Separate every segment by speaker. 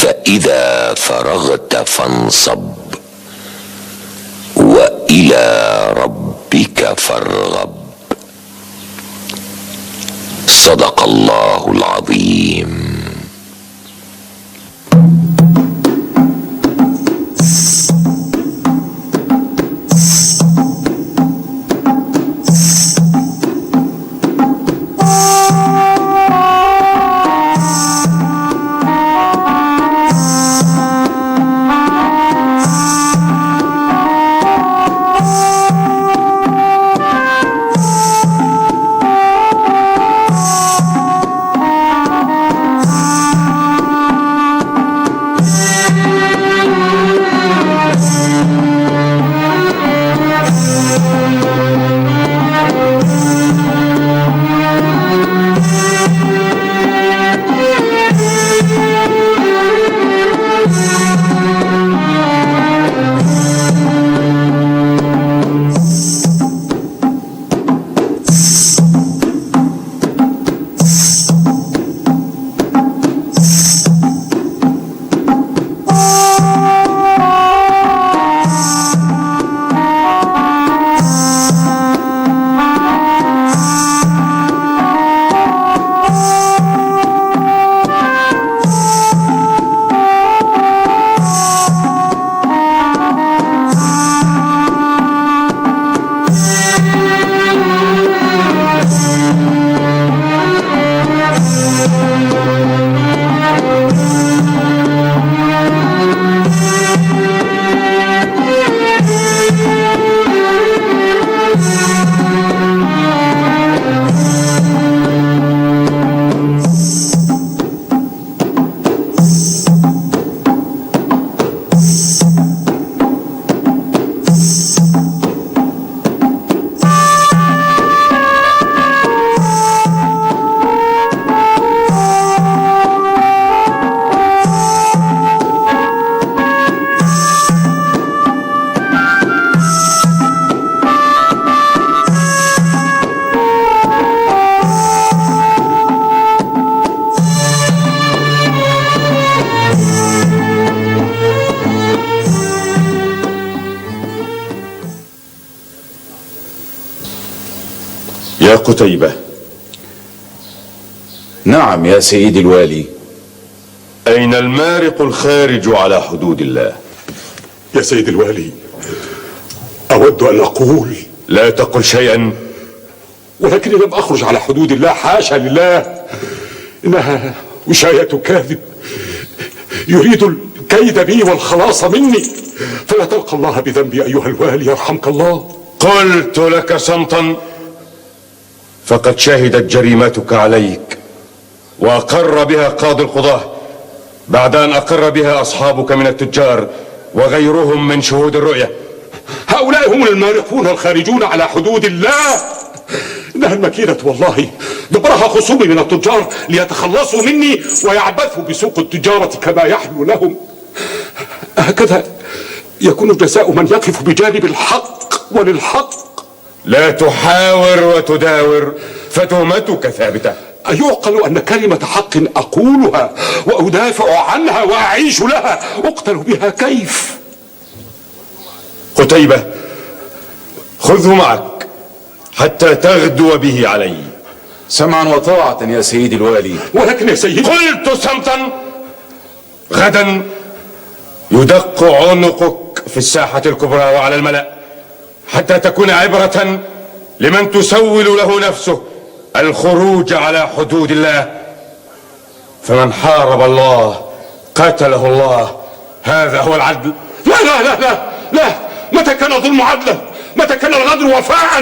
Speaker 1: فإذا فرغت فانصب وإلى ربك فارغب. صدق الله العظيم.
Speaker 2: يا قتيبة.
Speaker 3: نعم يا سيدي الوالي.
Speaker 2: أين المارق الخارج على حدود الله؟
Speaker 4: يا سيدي الوالي، أود أن أقول.
Speaker 2: لا تقل شيئا.
Speaker 4: ولكني لم أخرج على حدود الله، حاشا لله، إنها وشاية كاذب يريد الكيد بي والخلاص مني، فلا تلقى الله بذنبي أيها الوالي يرحمك الله.
Speaker 2: قلت لك صمتا، فقد شهدت جريمتك عليك وأقر بها قاضي القضاة بعد أن أقر بها أصحابك من التجار وغيرهم من شهود الرؤية.
Speaker 4: هؤلاء هم المارقون الخارجون على حدود الله. إنها المكيدة والله دبرها خصومي من التجار ليتخلصوا مني ويعبثوا بسوق التجارة كما يحلو لهم. هكذا يكون جزاء من يقف بجانب الحق وللحق.
Speaker 2: لا تحاور وتداور، فتهمتك ثابتة.
Speaker 4: أيعقل أن كلمة حق أقولها وأدافع عنها وأعيش لها أقتل بها كيف؟
Speaker 2: قتيبة، خذه معك حتى تغدو به علي.
Speaker 3: سمعا وطاعة يا سيدي الوالي.
Speaker 4: ولكن يا سيدي،
Speaker 2: قلت صمتا. غدا يدق عنقك في الساحة الكبرى وعلى الملأ حتى تكون عبرة لمن تسول له نفسه الخروج على حدود الله. فمن حارب الله قاتله الله. هذا هو العدل.
Speaker 4: لا لا لا لا لا، متى كان الظلم عدلا؟ متى كان الغدر وفاء؟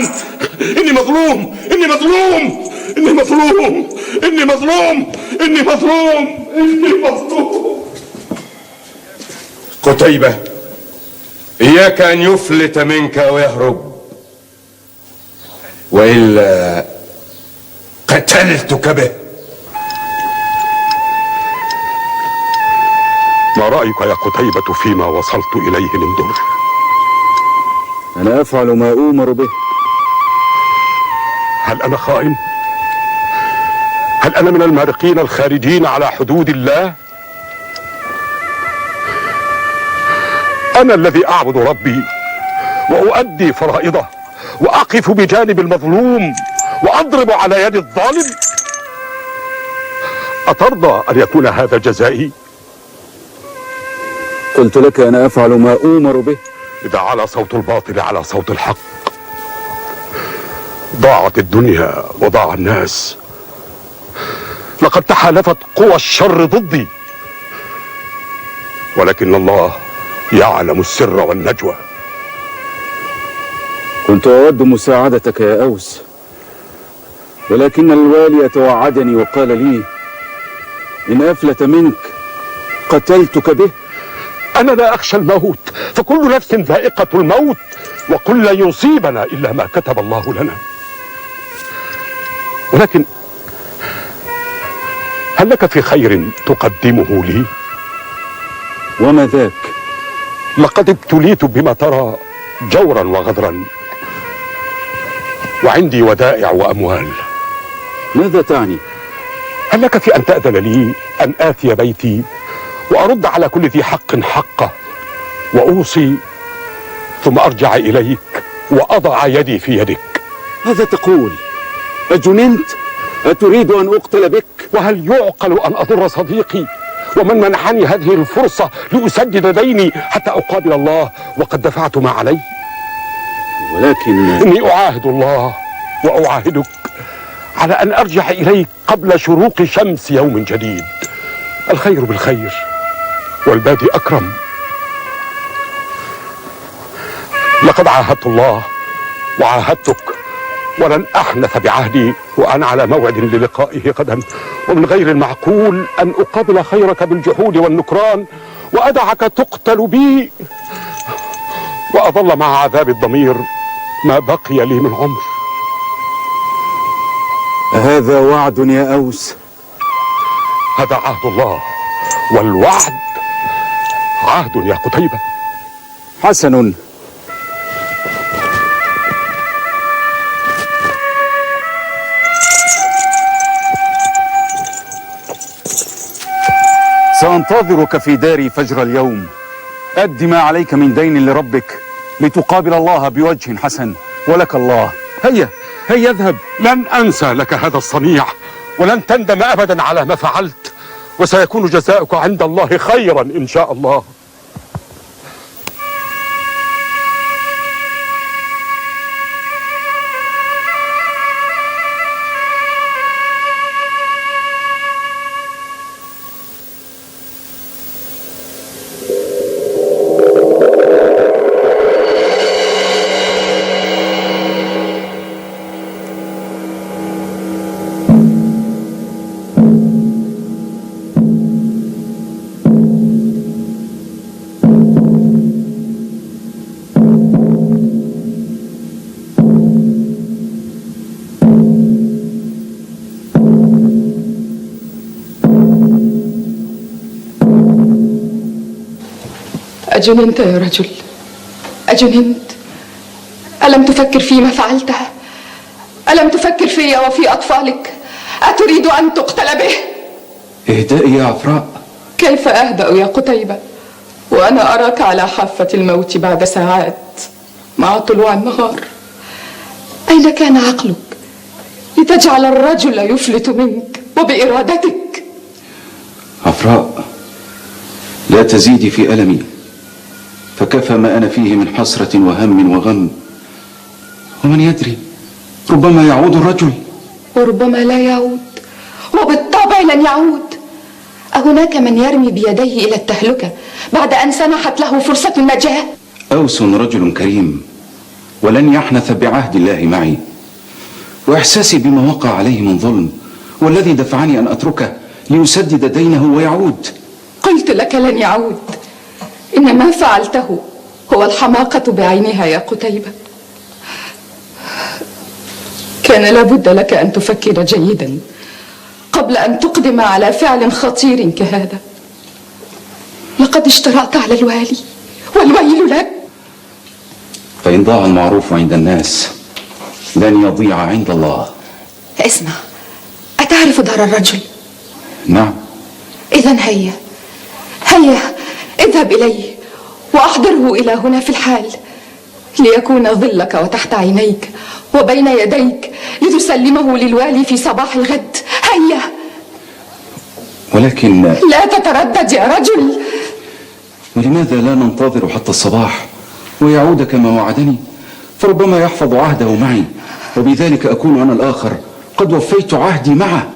Speaker 4: إني مظلوم، إني مظلوم، إني مظلوم، إني مظلوم، إني مظلوم، إني مظلوم.
Speaker 2: قتيبة، إياك أن يفلت منك ويهرب، وإلا قتلتك به.
Speaker 4: ما رأيك يا قتيبة فيما وصلت إليه من ضر؟
Speaker 3: أنا أفعل ما أؤمر به.
Speaker 4: هل أنا خائن؟ هل أنا من المارقين الخارجين على حدود الله؟ أنا الذي أعبد ربي وأؤدي فرائضه وأقف بجانب المظلوم وأضرب على يد الظالم. أترضى أن يكون هذا جزائي؟
Speaker 3: قلت لك أنا أفعل ما أؤمر به.
Speaker 4: إذا على صوت الباطل على صوت الحق ضاعت الدنيا وضاع الناس. لقد تحالفت قوى الشر ضدي، ولكن الله يعلم السر والنجوى.
Speaker 3: كنت أود مساعدتك يا أوس، ولكن الوالي توعدني وقال لي إن أفلت منك قتلتك به.
Speaker 4: أنا لا أخشى الموت، فكل نفس ذائقة الموت، وقل لن يصيبنا إلا ما كتب الله لنا. ولكن هل لك في خير تقدمه لي؟
Speaker 3: وما ذاك؟
Speaker 4: لقد ابتليت بما ترى جورا وغدرا، وعندي ودائع وأموال.
Speaker 3: ماذا تعني؟
Speaker 4: هل لك في أن تأذن لي أن آتي بيتي وأرد على كل ذي حق حقه وأوصي، ثم أرجع إليك وأضع يدي في يدك؟
Speaker 3: ماذا تقول؟ أجننت؟ أتريد أن أقتل بك؟
Speaker 4: وهل يعقل أن أضر صديقي ومن منحني هذه الفرصة لأسدد ديني حتى أقابل الله وقد دفعت ما علي؟
Speaker 3: ولكن
Speaker 4: إني أعاهد الله وأعاهدك على أن أرجع إليك قبل شروق شمس يوم جديد. الخير بالخير والبادي أكرم. لقد عاهدت الله وعاهدتك، ولن أحنث بعهدي وأنا على موعد للقائه غدا. ومن غير المعقول أن أقابل خيرك بالجحود والنكران وأدعك تقتل بي وأظل مع عذاب الضمير ما بقي لي من عمر.
Speaker 3: هذا وعد يا أوس؟
Speaker 4: هذا عهد الله، والوعد عهد يا قتيبة.
Speaker 3: حسن، سأنتظرك في داري فجر اليوم. أد ما عليك من دين لربك لتقابل الله بوجه حسن، ولك الله. هيا هيا اذهب.
Speaker 4: لن أنسى لك هذا الصنيع، ولن تندم أبدا على ما فعلت، وسيكون جزاؤك عند الله خيرا إن شاء الله.
Speaker 5: أجننت يا رجل؟ أجننت؟ ألم تفكر فيما فعلته؟ ألم تفكر في وفي أطفالك؟ أتريد أن تقتل به؟
Speaker 3: اهدئي يا عفراء.
Speaker 5: كيف أهدأ يا قتيبة وأنا أراك على حافة الموت بعد ساعات مع طلوع النهار؟ أين كان عقلك لتجعل الرجل يفلت منك وبإرادتك؟
Speaker 3: عفراء، لا تزيدي في ألمي، فكفى ما أنا فيه من حسرة وهم وغم. ومن يدري، ربما يعود الرجل.
Speaker 5: وربما لا يعود، وبالطبع لن يعود. أهناك من يرمي بيديه إلى التهلكة بعد أن سنحت له فرصة النجاة؟
Speaker 3: أوس رجل كريم، ولن يحنث بعهد الله معي، وإحساسي بما وقع عليه من ظلم والذي دفعني أن أتركه ليسدد دينه ويعود.
Speaker 5: قلت لك لن يعود. إن ما فعلته هو الحماقة بعينها يا قتيبة. كان لابد لك أن تفكر جيدا قبل أن تقدم على فعل خطير كهذا. لقد اشترأت على الوالي، والويل لك.
Speaker 3: فإن ضاع المعروف عند الناس لن يضيع عند الله.
Speaker 5: اسمع، أتعرف دار الرجل؟
Speaker 3: نعم.
Speaker 5: إذن هيا هيا اذهب إليه وأحضره إلى هنا في الحال ليكون ظلك وتحت عينيك وبين يديك لتسلمه للوالي في صباح الغد. هيا.
Speaker 3: ولكن
Speaker 5: لا تتردد يا رجل.
Speaker 3: ولماذا لا ننتظر حتى الصباح ويعود كما وعدني؟ فربما يحفظ عهده معي، وبذلك أكون أنا الآخر قد وفيت عهدي معه.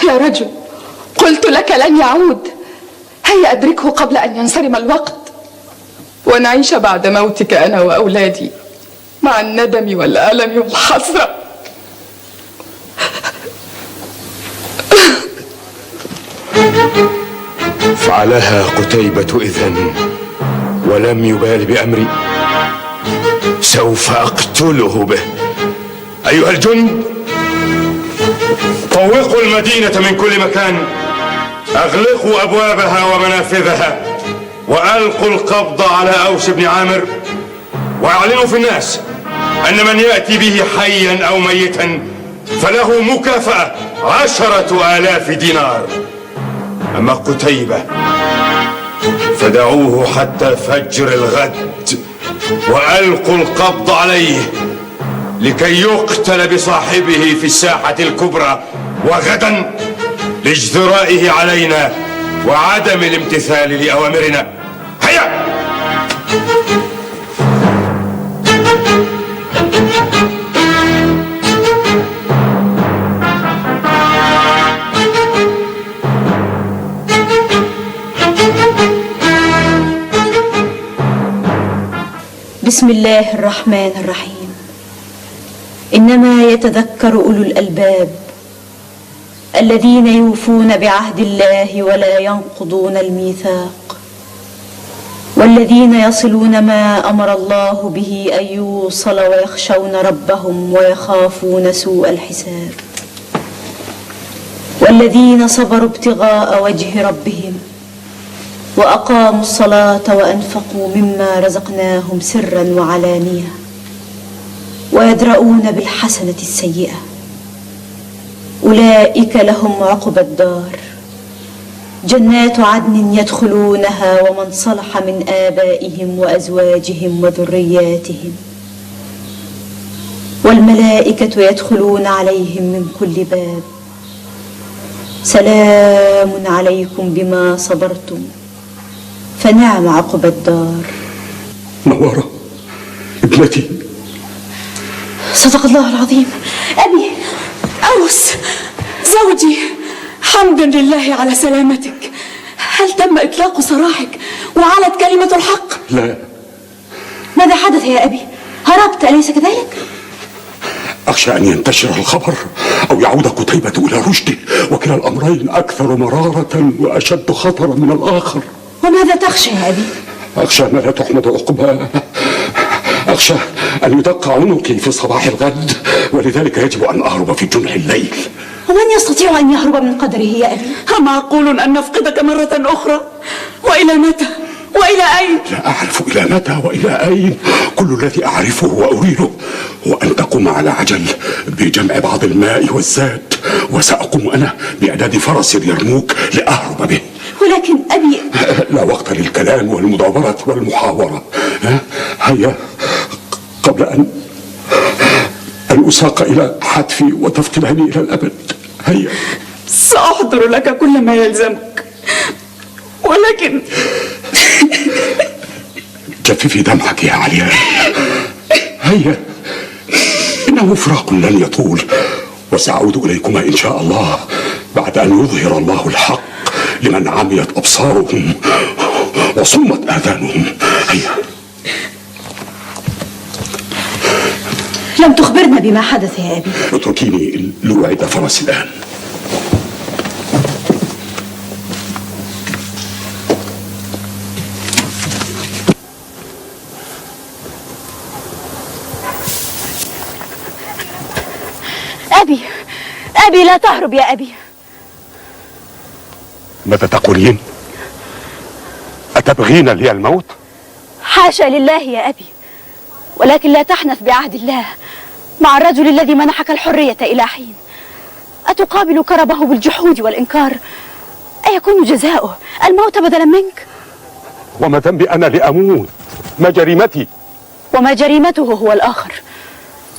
Speaker 5: يا رجل، قلت لك لن يعود. هيا أدركه قبل أن ينصرم الوقت ونعيش بعد موتك أنا وأولادي مع الندم والألم والحسرة.
Speaker 2: فعلها قتيبة إذن ولم يبال بأمري. سوف أقتله به. أيها الجند، طوقوا المدينة من كل مكان، أغلقوا أبوابها ومنافذها، وألقوا القبض على أوس بن عامر، وأعلنوا في الناس أن من يأتي به حيا أو ميتا فله مكافأة 10,000 دينار. أما قتيبة فدعوه حتى فجر الغد، وألقوا القبض عليه لكي يقتل بصاحبه في الساحة الكبرى، وغدا لاجترائه علينا وعدم الامتثال لأوامرنا. هيا.
Speaker 6: بسم الله الرحمن الرحيم. إنما يتذكر أولو الألباب الذين يوفون بعهد الله ولا ينقضون الميثاق، والذين يصلون ما أمر الله به أن يوصل، ويخشون ربهم ويخافون سوء الحساب، والذين صبروا ابتغاء وجه ربهم وأقاموا الصلاة وأنفقوا مما رزقناهم سرا وعلانية، ويدرؤون بالحسنة السيئة، أولئك لهم عقبى الدار، جنات عدن يدخلونها ومن صلح من آبائهم وأزواجهم وذرياتهم، والملائكة يدخلون عليهم من كل باب، سلام عليكم بما صبرتم فنعم عقبى الدار.
Speaker 4: نوارة ابنتي.
Speaker 6: صدق الله العظيم.
Speaker 5: أبي أوس زوجي، حمدا لله على سلامتك. هل تم إطلاق سراحك وعلت كلمة الحق؟
Speaker 4: لا.
Speaker 6: ماذا حدث يا أبي؟ هربت أليس كذلك؟
Speaker 4: أخشى أن ينتشر الخبر أو يعود قتيبة إلى رشده، وكلا الأمرين أكثر مرارة وأشد خطرا من الآخر.
Speaker 6: وماذا تخشى يا أبي؟
Speaker 4: أخشى ما لا تحمد عقباه. أخشى أن يدق عنقي في صباح الغد، ولذلك يجب أن أهرب في جنح الليل.
Speaker 6: ومن يستطيع أن يهرب من قدره يا أبي؟
Speaker 5: أمعقول أن نفقدك مرة أخرى؟ وإلى متى؟ وإلى أين؟
Speaker 4: لا أعرف إلى متى وإلى أين. كل الذي أعرفه وأريده هو أن تقوم على عجل بجمع بعض الماء والزاد، وسأقوم أنا بإعداد فرس اليرموك لأهرب به.
Speaker 6: ولكن أبي،
Speaker 4: لا وقت للكلام والمدابرة والمحاورة. هيا قبل أن أساق إلى حتفي وتفقدني إلى الأبد. هيا.
Speaker 5: سأحضر لك كل ما يلزمك، ولكن
Speaker 4: جففي دمعك يا علياء. هيا، إنه فراق لن يطول، وسأعود إليكما إن شاء الله بعد أن يظهر الله الحق لمن عميت أبصارهم وصمت آذانهم. هيا.
Speaker 6: لم تخبرنا بما حدث يا أبي.
Speaker 4: اتركيني لأعد فرسي الآن.
Speaker 6: أبي لا تهرب يا أبي.
Speaker 4: ماذا تقولين؟ أتبغين لي الموت؟
Speaker 6: حاشا لله يا أبي، ولكن لا تحنث بعهد الله مع الرجل الذي منحك الحرية إلى حين. أتقابل كربه بالجحود والإنكار؟ أيكون جزاؤه الموت بدلا منك؟
Speaker 4: وما ذنبي أنا لأموت؟ ما جريمتي؟
Speaker 6: وما جريمته هو الآخر.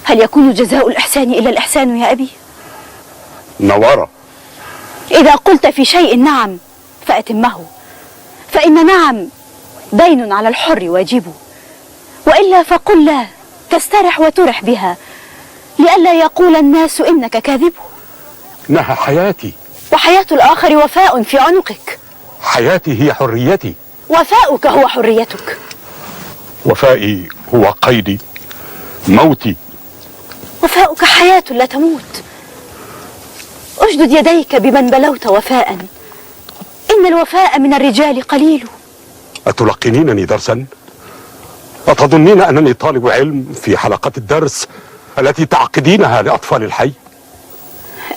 Speaker 6: هل يكون جزاء الإحسان إلا الإحسان يا أبي؟
Speaker 4: نوارة،
Speaker 6: إذا قلت في شيء نعم فأتمه، فإن نعم دين على الحر واجبه، وإلا فقل لا تسترح وترح بها، لئلا يقول الناس إنك كاذبه.
Speaker 4: إنها حياتي،
Speaker 6: وحياة الآخر وفاء في عنقك.
Speaker 4: حياتي هي حريتي،
Speaker 6: وفاؤك هو حريتك.
Speaker 4: وفائي هو قيدي، موتي.
Speaker 6: وفاؤك حياة لا تموت. أشدد يديك بمن بلوت وفاء، إن الوفاء من الرجال قليل.
Speaker 4: أتلقنينني درسا؟ أتظنين أنني طالب علم في حلقة الدرس التي تعقدينها لأطفال الحي؟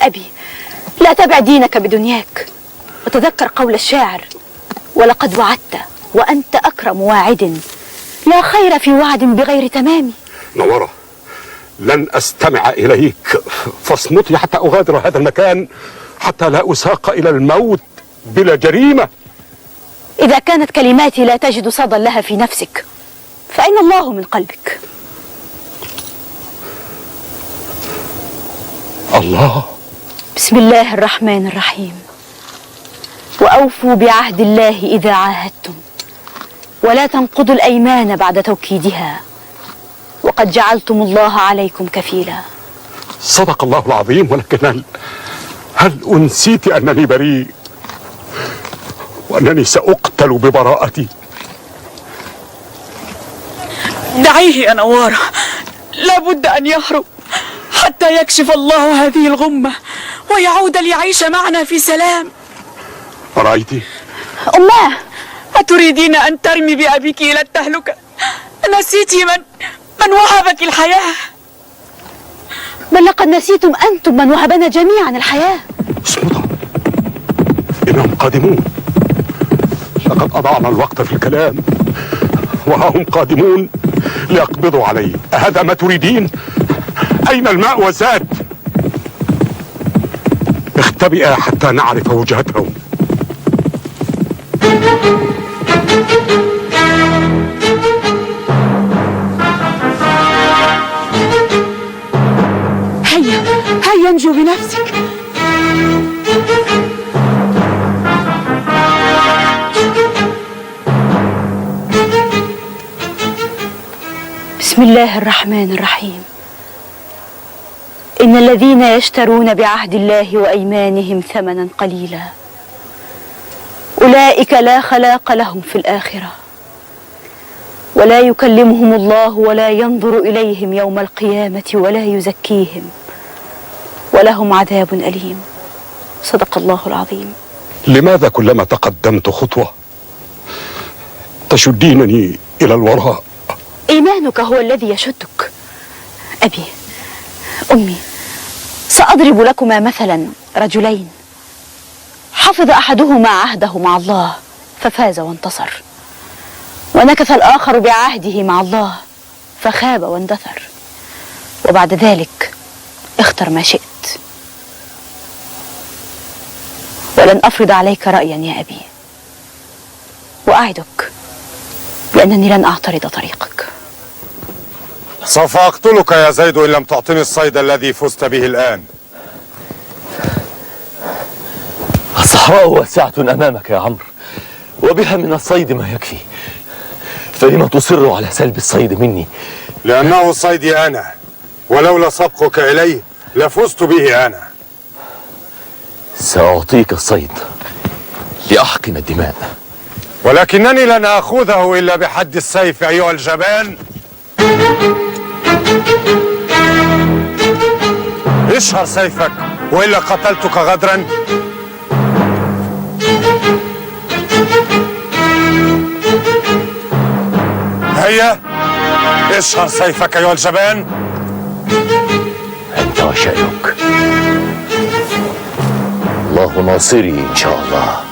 Speaker 6: أبي، لا تبع دينك بدنياك، وتذكر قول الشاعر: ولقد وعدت وأنت أكرم واعد، لا خير في وعد بغير تمام.
Speaker 4: نورة، لن أستمع إليك، فاصمتي حتى أغادر هذا المكان، حتى لا أساق إلى الموت بلا جريمة.
Speaker 6: إذا كانت كلماتي لا تجد صدى لها في نفسك، فأين الله من قلبك؟
Speaker 4: الله.
Speaker 6: بسم الله الرحمن الرحيم. وأوفوا بعهد الله إذا عاهدتم، ولا تنقضوا الأيمان بعد توكيدها، وقد جعلتم الله عليكم كفيلا.
Speaker 4: صدق الله العظيم، ولكن هل أنسيت أنني بريء، وأنني سأقتل ببراءتي؟
Speaker 7: دعيه يا نوارة، لابد أن يهرب حتى يكشف الله هذه الغمة ويعود ليعيش معنا في سلام.
Speaker 4: رأيتي؟
Speaker 6: أماه،
Speaker 7: أتريدين أن ترمي بأبيك إلى التهلكة؟ نسيت من وهبك الحياة؟
Speaker 6: بل لقد نسيتم أنتم من وهبنا جميعا الحياة.
Speaker 4: اصمتا، إنهم قادمون. لقد أضعنا الوقت في الكلام، وها هم قادمون ليقبضوا علي. أهذا ما تريدين؟ أين الماء والزاد؟ اختبئا حتى نعرف وجهتهم.
Speaker 7: هيا انجو بنفسك.
Speaker 6: بسم الله الرحمن الرحيم. إن الذين يشترون بعهد الله وأيمانهم ثمنا قليلا أولئك لا خلاق لهم في الآخرة، ولا يكلمهم الله ولا ينظر إليهم يوم القيامة ولا يزكيهم ولهم عذاب أليم. صدق الله العظيم.
Speaker 4: لماذا كلما تقدمت خطوة تشدينني إلى الوراء؟
Speaker 6: إيمانك هو الذي يشدك. أبي، أمي، سأضرب لكما مثلا رجلين، حفظ أحدهما عهده مع الله ففاز وانتصر، ونكث الآخر بعهده مع الله فخاب واندثر، وبعد ذلك اختر ما شئت، ولن أفرض عليك رأيا يا أبي، وأعدك بأنني لن أعترض طريقك.
Speaker 2: سوف أقتلك يا زيد إن لم تعطني الصيد الذي فزت به الآن.
Speaker 8: الصحراء واسعة أمامك يا عمرو، وبها من الصيد ما يكفي، فلما تصر على سلب الصيد مني؟
Speaker 2: لأنه صيدي أنا، ولولا سبقك إليه لفزت به أنا.
Speaker 8: سأعطيك الصيد لأحقن الدماء،
Speaker 2: ولكنني لن آخذه إلا بحد السيف أيها الجبان. اشهر سيفك وإلا قتلتك غدرا. هيا اشهر سيفك أيها الجبان.
Speaker 8: أنت وشأنك، الله ناصري إن شاء الله.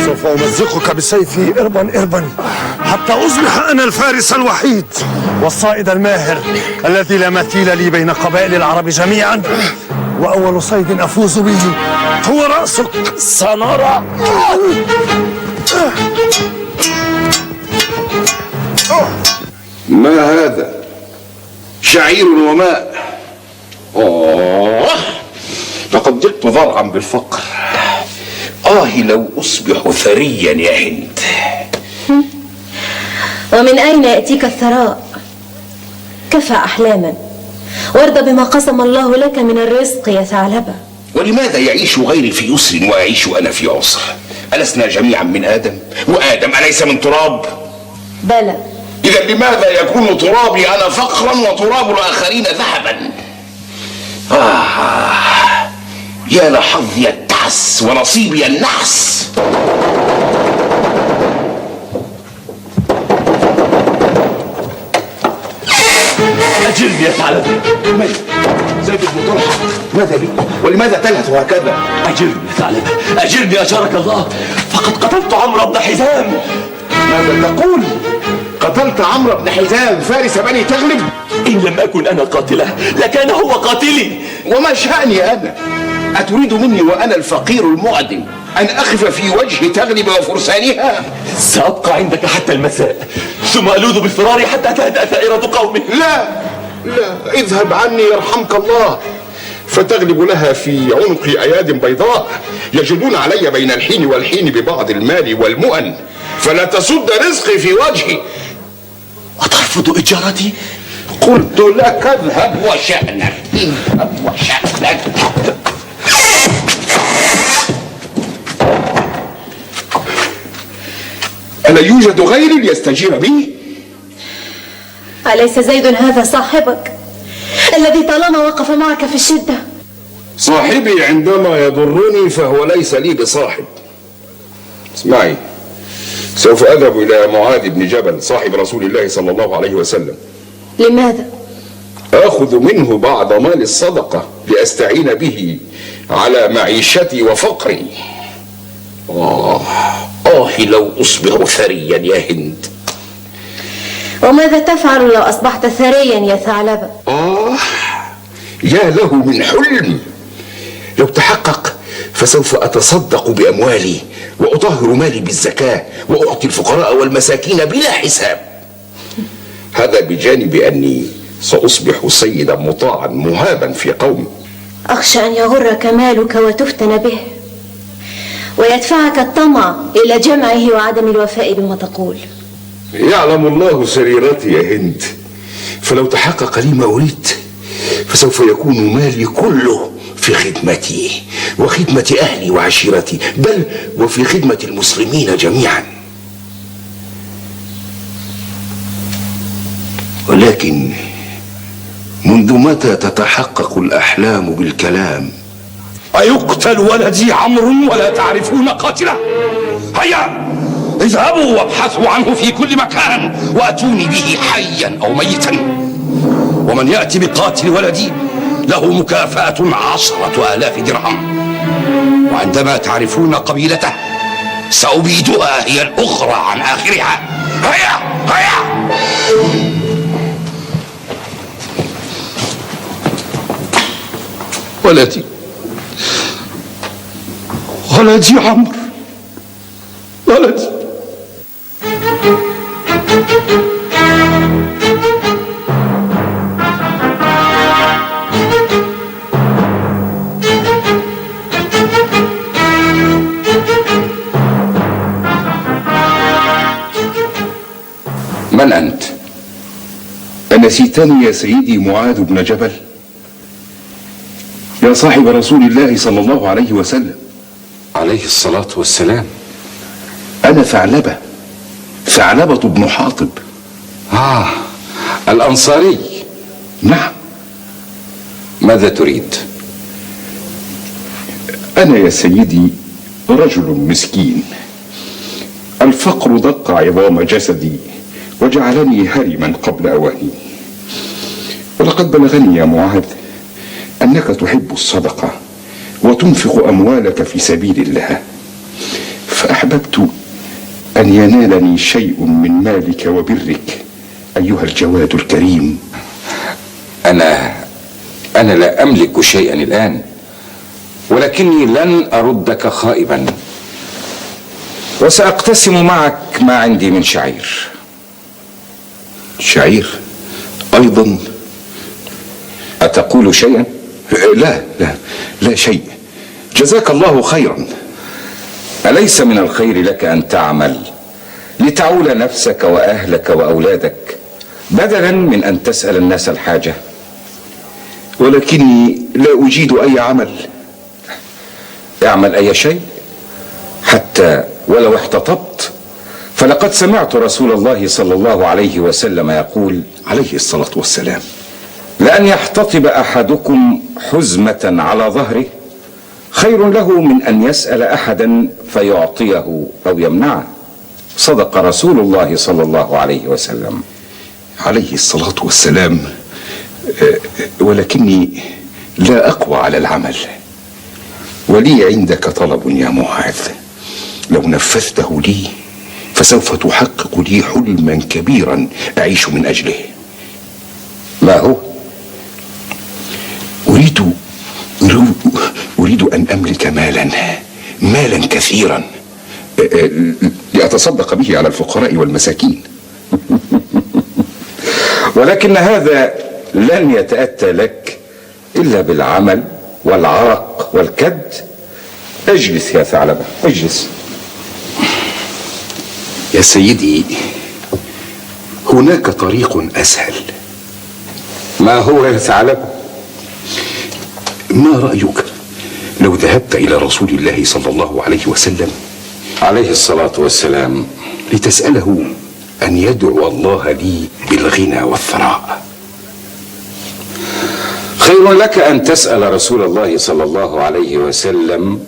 Speaker 2: سوف أمزقك بسيفي إربا إربا حتى أصبح أنا الفارس الوحيد والصائد الماهر الذي لا مثيل لي بين قبائل العرب جميعا.
Speaker 9: وأول صيد أفوز به هو رأسك.
Speaker 8: سنرى.
Speaker 3: ما هذا؟ شعير وماء. لقد ضقت ضرعا بالفقر. لو أصبح ثريا يا هند.
Speaker 10: ومن أين يأتيك الثراء؟ كفى أحلاما، وارض بما قسم الله لك من الرزق يا ثعلبة.
Speaker 3: ولماذا يعيش غيري في يسر وأعيش أنا في عسر؟ ألسنا جميعا من آدم؟ وآدم أليس من تراب؟
Speaker 10: بلى.
Speaker 3: إذا لماذا يكون ترابي أنا فقرا وتراب الآخرين ذهبا؟ يا لحظي التعس ونصيبي النحس.
Speaker 8: أجرني يا ثعلبة.
Speaker 3: من؟ زيد بن طلحة، ماذا بك؟ ولماذا تلهث هكذا؟
Speaker 8: أجرني يا ثعلبة، أجرني أجرك الله، فقد قتلت عمرو بن حزام.
Speaker 3: ماذا تقول؟ قتلت عمرو بن حزام فارس بني تغلب؟
Speaker 8: إن لم أكن أنا قاتله لكان هو قاتلي.
Speaker 3: وما شأني أنا؟ أتريد مني وأنا الفقير المعدم أن أقف في وجه تغلب وفرسانها؟
Speaker 8: سأبقى عندك حتى المساء، ثم ألوذ بالفرار حتى تهدأ ثائرة قومي.
Speaker 3: لا، اذهب عني يرحمك الله. فتغلب لها في عنقي أياد بيضاء يجدون علي بين الحين والحين ببعض المال والمؤن، فلا تسد رزقي في وجهي.
Speaker 8: أترفض إجارتي؟
Speaker 3: قلت لك اذهب وشأنك، اذهب وشأنك. ألا يوجد غيري ليستجير بي؟
Speaker 10: أليس زيد هذا صاحبك الذي طالما وقف معك في الشدة؟
Speaker 3: صاحبي عندما يضرني فهو ليس لي بصاحب. اسمعي، سوف أذهب إلى معاذ بن جبل صاحب رسول الله صلى الله عليه وسلم.
Speaker 10: لماذا؟
Speaker 3: آخذ منه بعض مال الصدقة لأستعين به على معيشتي وفقري. لو أصبح ثريا يا هند.
Speaker 10: وماذا تفعل لو أصبحت ثريا يا ثعلبة؟
Speaker 3: يا له من حلم. لو تحقق فسوف أتصدق بأموالي وأطهر مالي بالزكاة وأعطي الفقراء والمساكين بلا حساب. هذا بجانب أني سأصبح سيدا مطاعا مهابا في قومي.
Speaker 10: أخشى أن يغرك مالك وتفتن به ويدفعك الطمع إلى جمعه وعدم الوفاء بما تقول.
Speaker 3: يعلم الله سريرتي يا هند، فلو تحقق لي ما أريد فسوف يكون مالي كله في خدمتي وخدمة أهلي وعشيرتي، بل وفي خدمة المسلمين جميعا. ولكن منذ متى تتحقق الأحلام بالكلام؟
Speaker 4: أيقتل ولدي عمرو ولا تعرفون قاتله؟ هيا اذهبوا وابحثوا عنه في كل مكان وأتوني به حيا أو ميتا، ومن يأتي بقاتل ولدي له مكافأة 10,000 درهم، وعندما تعرفون قبيلته سأبيدها هي الأخرى عن آخرها. هيا هيا. ولدي عمرو، ولدي.
Speaker 3: من أنت؟ أنسيتني يا سيدي معاذ بن جبل؟ يا صاحب رسول الله صلى الله عليه وسلم
Speaker 2: عليه الصلاة والسلام.
Speaker 3: أنا ثعلبة بن حاطب.
Speaker 2: الأنصاري.
Speaker 3: نعم.
Speaker 2: ماذا تريد؟
Speaker 3: أنا يا سيدي رجل مسكين، الفقر دق عظام جسدي وجعلني هرما قبل أواني، ولقد بلغني يا معاذ أنك تحب الصدقة وتنفق أموالك في سبيل الله، فأحببت أن ينالني شيء من مالك وبرك أيها الجواد الكريم.
Speaker 11: أنا لا أملك شيئا الآن، ولكني لن أردك خائبا، وسأقتسم معك ما عندي من شعير.
Speaker 3: شعير أيضا؟
Speaker 11: أتقول شيئا؟
Speaker 3: لا شيء، جزاك الله خيرا.
Speaker 11: أليس من الخير لك أن تعمل لتعول نفسك وأهلك وأولادك بدلا من أن تسأل الناس الحاجة؟
Speaker 3: ولكني لا أجيد أي عمل.
Speaker 11: اعمل أي شيء حتى ولو احتطبت، فلقد سمعت رسول الله صلى الله عليه وسلم يقول
Speaker 3: عليه الصلاة والسلام:
Speaker 11: لأن يحتطب أحدكم حزمة على ظهره خير له من أن يسأل أحدا فيعطيه أو يمنعه. صدق رسول الله صلى الله عليه وسلم.
Speaker 3: عليه الصلاة والسلام. ولكني لا أقوى على العمل، ولي عندك طلب يا معاذ، لو نفذته لي فسوف تحقق لي حلما كبيرا أعيش من أجله.
Speaker 11: ما هو؟
Speaker 3: أريد أن أملك مالا كثيرا لأتصدق به على الفقراء والمساكين.
Speaker 11: ولكن هذا لن يتأتى لك إلا بالعمل والعرق والكد. اجلس يا ثعلبة، اجلس.
Speaker 3: يا سيدي، هناك طريق أسهل.
Speaker 11: ما هو يا ثعلبة؟
Speaker 3: ما رأيك لو ذهبت إلى رسول الله صلى الله عليه وسلم
Speaker 11: عليه الصلاة والسلام
Speaker 3: لتسأله أن يدعو الله لي بالغنى والثراء؟
Speaker 11: خير لك أن تسأل رسول الله صلى الله عليه وسلم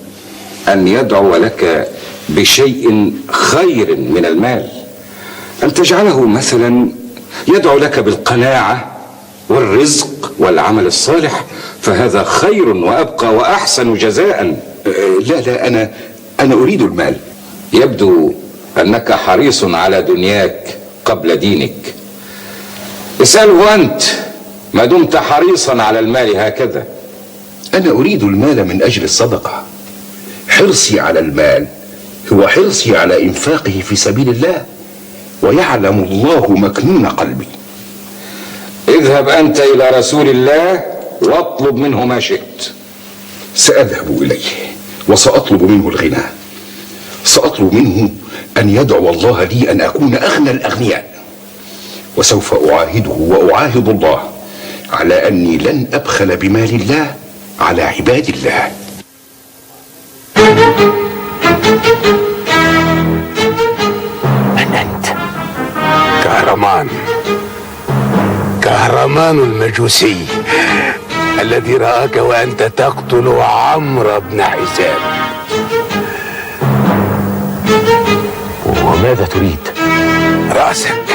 Speaker 11: أن يدعو لك بشيء خير من المال، أن تجعله مثلا يدعو لك بالقناعة والرزق والعمل الصالح، فهذا خير وأبقى وأحسن جزاء.
Speaker 3: لا، أنا أريد المال.
Speaker 11: يبدو أنك حريص على دنياك قبل دينك. اسأله أنت ما دمت حريصا على المال هكذا.
Speaker 3: أنا أريد المال من أجل الصدقة. حرصي على المال هو حرصي على إنفاقه في سبيل الله، ويعلم الله مكنون قلبي.
Speaker 11: اذهب أنت إلى رسول الله واطلب منه ما شئت.
Speaker 3: سأذهب إليه وسأطلب منه الغنى، سأطلب منه أن يدعو الله لي أن أكون أغنى الأغنياء، وسوف أعاهده وأعاهد الله على أني لن أبخل بمال الله على عباد الله.
Speaker 9: من أنت؟ كهرمان المجوسي الذي رآك وأنت تقتل عمرو بن حزام.
Speaker 8: وماذا تريد؟
Speaker 9: رأسك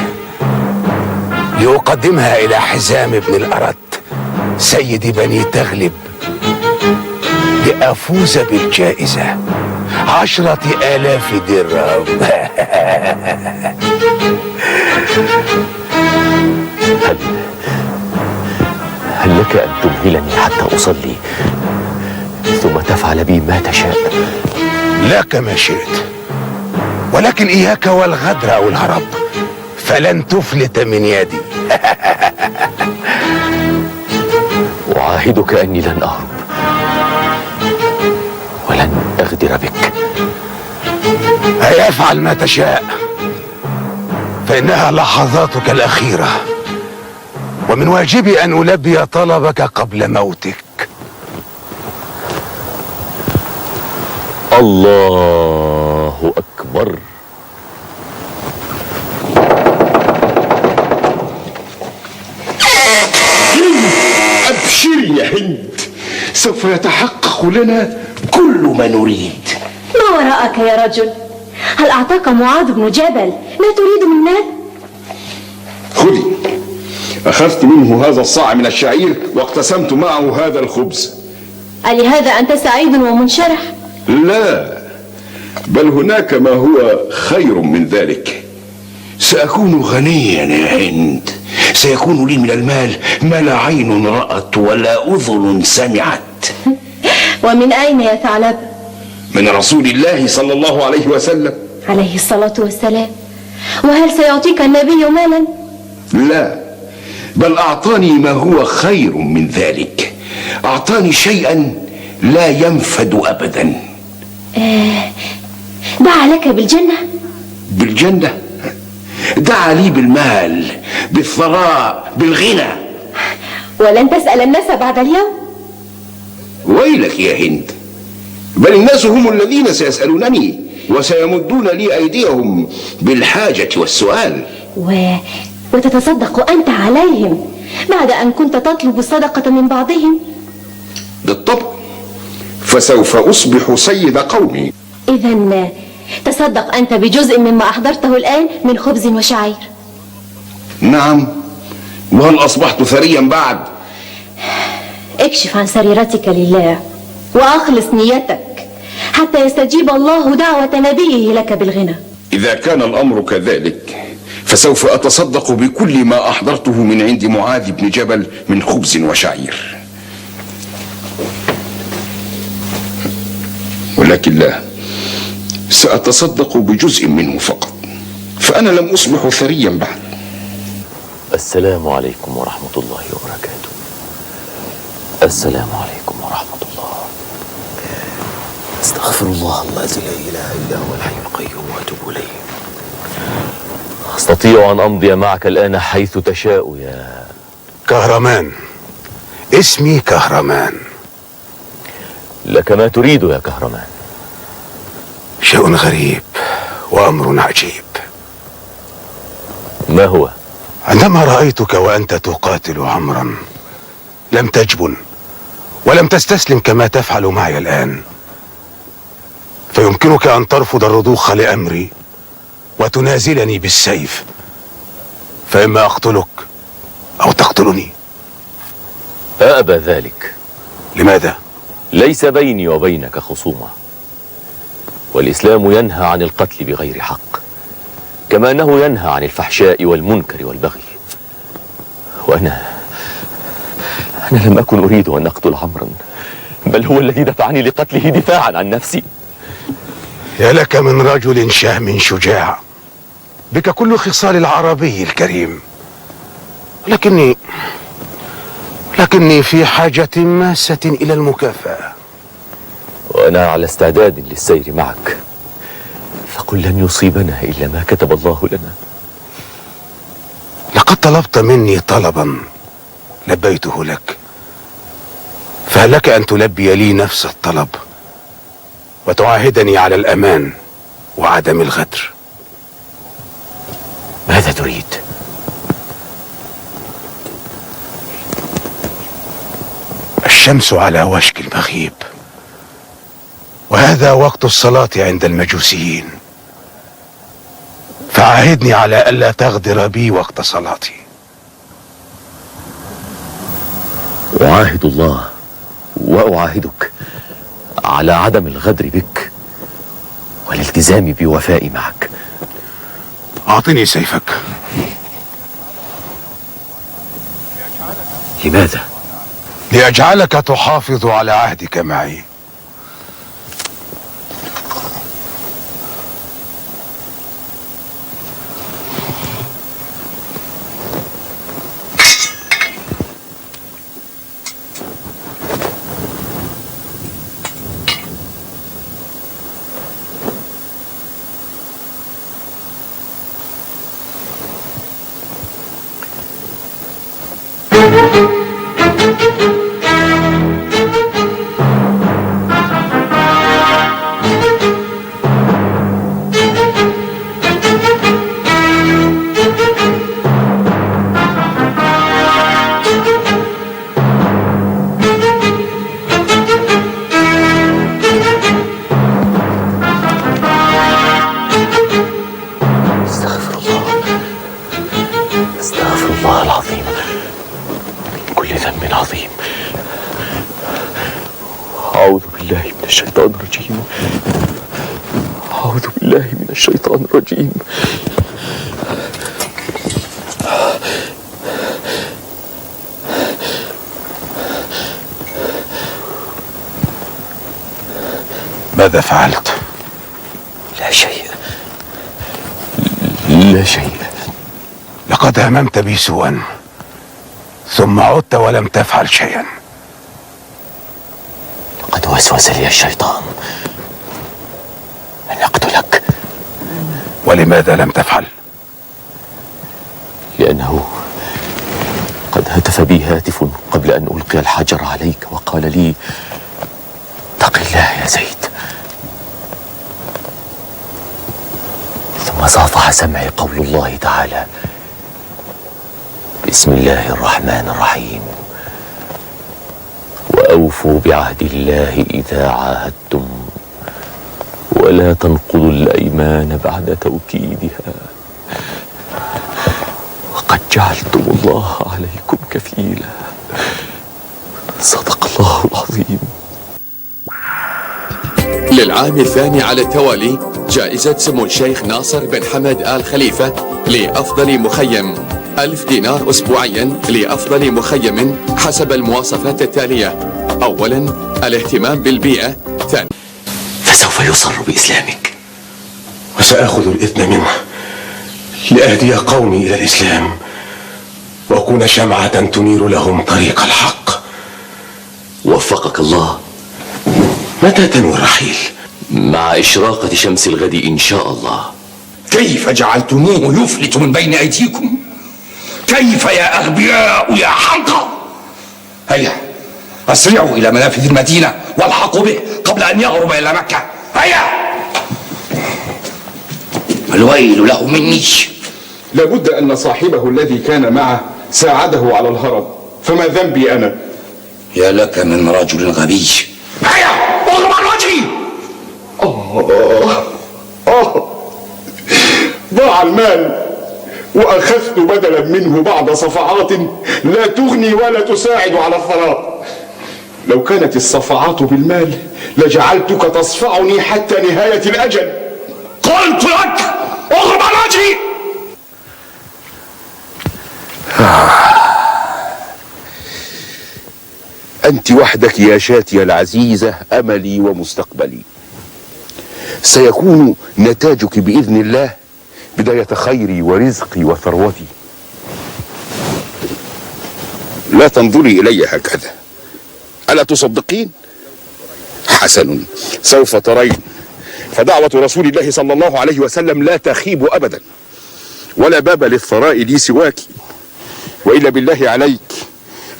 Speaker 9: لأقدمها إلى حزام بن الأرد سيد بني تغلب لأفوز بالجائزة 10,000 درهم.
Speaker 8: هل لك أن تمهلني حتى أصلي ثم تفعل بي ما تشاء؟
Speaker 9: لك ما شئت، ولكن إياك والغدر أو الهرب، فلن تفلت من يدي.
Speaker 8: أعاهدك أني لن أهرب ولن أغدر بك.
Speaker 9: هيا افعل ما تشاء، فإنها لحظاتك الأخيرة، ومن واجبي أن ألبي طلبك قبل موتك.
Speaker 8: الله أكبر.
Speaker 3: أبشري يا هند، سوف يتحقق لنا كل ما نريد.
Speaker 10: ما وراءك يا رجل؟ هل أعطاك معاذ بن جبل ما تريد من مال؟
Speaker 3: خذي، أخذت منه هذا الصاع من الشعير واقتسمت معه هذا الخبز.
Speaker 10: ألهذا أنت سعيد ومنشرح؟
Speaker 3: لا، بل هناك ما هو خير من ذلك. سأكون غنيا يا هند،
Speaker 9: سيكون لي من المال ما لا عين رأت ولا أذن سمعت.
Speaker 10: ومن أين يا ثعلب؟
Speaker 9: من رسول الله صلى الله عليه وسلم
Speaker 10: عليه الصلاة والسلام. وهل سيعطيك النبي مالا؟
Speaker 9: لا، بل أعطاني ما هو خير من ذلك. أعطاني شيئا لا ينفد أبدا.
Speaker 10: دعا لك بالجنة؟
Speaker 9: بالجنة؟ دعا لي بالمال، بالثراء، بالغنى.
Speaker 10: ولن تسأل الناس بعد اليوم؟
Speaker 9: ويلك يا هند، بل الناس هم الذين سيسألونني وسيمدون لي أيديهم بالحاجة والسؤال.
Speaker 10: وتتصدق أنت عليهم بعد أن كنت تطلب الصدقة من بعضهم؟
Speaker 9: بالطبع، فسوف أصبح سيد قومي.
Speaker 10: إذن تصدق أنت بجزء مما أحضرته الآن من خبز وشعير.
Speaker 9: نعم، وهل أصبحت ثريا بعد؟
Speaker 10: اكشف عن سريرتك لله وأخلص نيتك حتى يستجيب الله دعوة نبيه لك بالغنى.
Speaker 9: إذا كان الأمر كذلك فسوف أتصدق بكل ما أحضرته من عند معاذ بن جبل من خبز وشعير. ولكن لا، سأتصدق بجزء منه فقط، فأنا لم أصبح ثريا بعد.
Speaker 8: السلام عليكم ورحمة الله وبركاته. السلام عليكم ورحمة الله. استغفر الله الذي لا إله إلا هو الحي القيوم وأتوب إليه. أستطيع أن أمضي معك الآن حيث تشاء يا
Speaker 9: كهرمان. اسمي كهرمان.
Speaker 8: لك ما تريد يا كهرمان.
Speaker 9: شيء غريب وأمر عجيب.
Speaker 8: ما هو؟
Speaker 9: عندما رأيتك وأنت تقاتل عمرا لم تجبن ولم تستسلم كما تفعل معي الآن، فيمكنك أن ترفض الرضوخ لأمري وتنازلني بالسيف، فإما أقتلك أو تقتلني.
Speaker 8: أأبى ذلك.
Speaker 9: لماذا؟
Speaker 8: ليس بيني وبينك خصومة، والإسلام ينهى عن القتل بغير حق، كما أنه ينهى عن الفحشاء والمنكر والبغي. وأنا لم أكن أريد أن أقتل عمرا، بل هو الذي دفعني لقتله دفاعا عن نفسي.
Speaker 9: يا لك من رجل شهم شجاع، بك كل خصال العربي الكريم، لكني في حاجة ماسة إلى المكافأة.
Speaker 8: وأنا على استعداد للسير معك، فقل لن يصيبنا إلا ما كتب الله لنا.
Speaker 9: لقد طلبت مني طلبا لبيته لك، فهل لك أن تلبي لي نفس الطلب وتعاهدني على الأمان وعدم الغدر؟
Speaker 8: ماذا تريد؟
Speaker 9: الشمس على وشك المغيب، وهذا وقت الصلاة عند المجوسيين، فعاهدني على ألا تغدر بي وقت صلاتي.
Speaker 8: أعاهد الله وأعاهدك على عدم الغدر بك والالتزام بوفائي معك.
Speaker 9: أعطني سيفك.
Speaker 8: لماذا؟
Speaker 9: لأجعلك تحافظ على عهدك معي.
Speaker 8: أعوذ بالله من الشيطان الرجيم.
Speaker 3: ماذا فعلت؟
Speaker 8: لا شيء، لا شيء.
Speaker 3: لقد هممت بي سوءا ثم عدت ولم تفعل شيئا.
Speaker 8: لقد وسوس لي الشيطان أن أقتلك.
Speaker 3: ولماذا لم تفعل؟
Speaker 8: لأنه قد هتف بي هاتف قبل أن ألقي الحجر عليك وقال لي: اتق الله يا زيد. ثم صافح سمعي قول الله تعالى: بسم الله الرحمن الرحيم، وأوفوا بعهد الله إذا عاهدتم ولا تنقضوا الأيمان بعد توكيدها وقد جعلتم الله عليكم كفيلا. صدق الله العظيم.
Speaker 12: للعام الثاني على التوالي جائزة سمو الشيخ ناصر بن حمد آل خليفة لأفضل مخيم 1000 دينار أسبوعيا لأفضل مخيم حسب المواصفات التالية: أولا الاهتمام بالبيئة، ثانيا
Speaker 1: فسوف يصر بإسلامك
Speaker 2: وسأخذ الإذن منه لأهدي قومي إلى الإسلام وأكون شمعة تنير لهم طريق الحق.
Speaker 1: وفقك الله.
Speaker 2: متى تنوي الرحيل؟
Speaker 1: مع إشراقة شمس الغد إن شاء الله.
Speaker 9: كيف جعلتموه يفلت من بين أيديكم؟ كيف يا أغبياء يا حمقى؟ هيا أسرعوا إلى منافذ المدينة والحقوا به قبل أن يغرب إلى مكة. هيا. الويل له مني.
Speaker 3: لابد أن صاحبه الذي كان معه ساعده على الهرب، فما ذنبي أنا؟
Speaker 9: يا لك من رجل غبي. هيا اغرب عن وجهي.
Speaker 3: ضاع المال وأخذت بدلا منه بعض صفعات لا تغني ولا تساعد على الثراء. لو كانت الصفعات بالمال لجعلتك تصفعني حتى نهاية الأجل.
Speaker 9: قلت لك اغرب عن وجهي.
Speaker 13: أنت وحدك يا شاتي العزيزة أملي ومستقبلي. سيكون نتاجك بإذن الله بداية خيري ورزقي وثروتي. لا تنظري إلي هكذا، ألا تصدقين؟ حسن، سوف ترين. فدعوة رسول الله صلى الله عليه وسلم لا تخيب أبدا، ولا باب للثراء لي سواك. وإلا بالله عليك،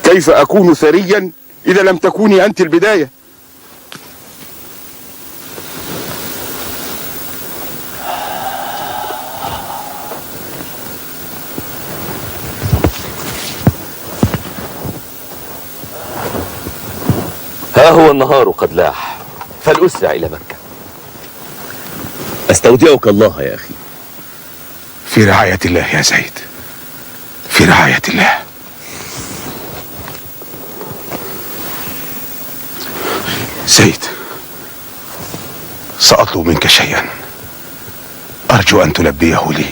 Speaker 13: كيف أكون ثريا إذا لم تكوني أنت البداية؟
Speaker 8: ها هو النهار قد لاح، فلأسرع إلى مكة. أستودعك الله يا أخي.
Speaker 3: في رعاية الله يا زيد، في رعاية الله. زيد، سأطلب منك شيئا أرجو أن تلبيه لي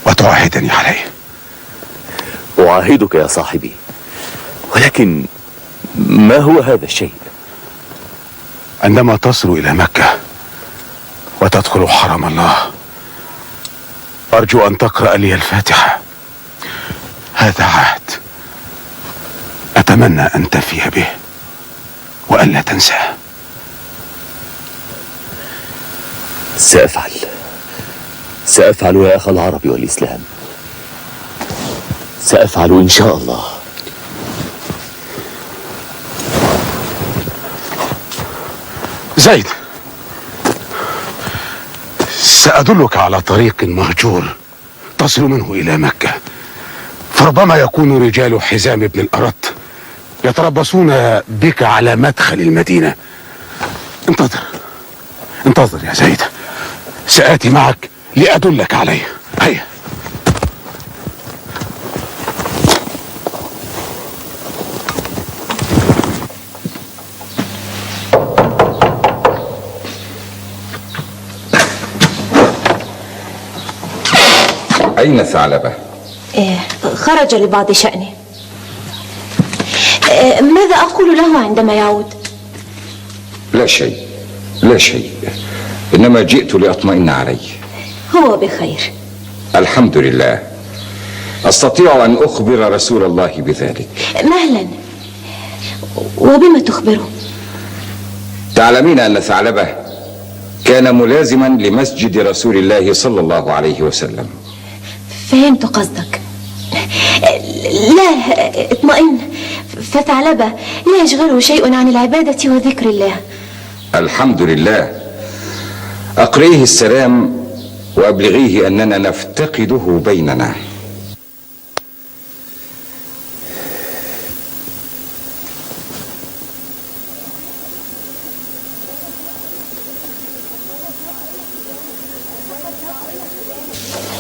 Speaker 3: وتعاهدني عليه.
Speaker 8: أعاهدك يا صاحبي، ولكن ما هو هذا الشيء؟
Speaker 3: عندما تصل إلى مكة وتدخل حرم الله أرجو أن تقرأ لي الفاتحة. هذا عهد أتمنى أن تفي به وألا تنساه.
Speaker 8: سأفعل يا أخ العرب والإسلام، سأفعل إن شاء الله.
Speaker 3: زيد، سأدلك على طريق مهجور تصل منه إلى مكة، فربما يكون رجال حزام بن الأرت يتربصون بك على مدخل المدينة. انتظر يا زيد، سآتي معك لأدلك عليه. هيا.
Speaker 11: أين ثعلبة؟
Speaker 10: خرج لبعض شأنه. ماذا أقول له عندما يعود؟
Speaker 11: لا شيء، لا شيء، إنما جئت لأطمئن عليه.
Speaker 10: هو بخير
Speaker 11: الحمد لله. أستطيع أن أخبر رسول الله بذلك.
Speaker 10: مهلا، وبما تخبره؟
Speaker 11: تعلمين أن ثعلبة كان ملازما لمسجد رسول الله صلى الله عليه وسلم.
Speaker 10: فهمت قصدك. لا، اطمئن، فثعلبة لا يشغله شيء عن العبادة وذكر الله.
Speaker 11: الحمد لله. أقريه السلام وأبلغيه أننا نفتقده بيننا.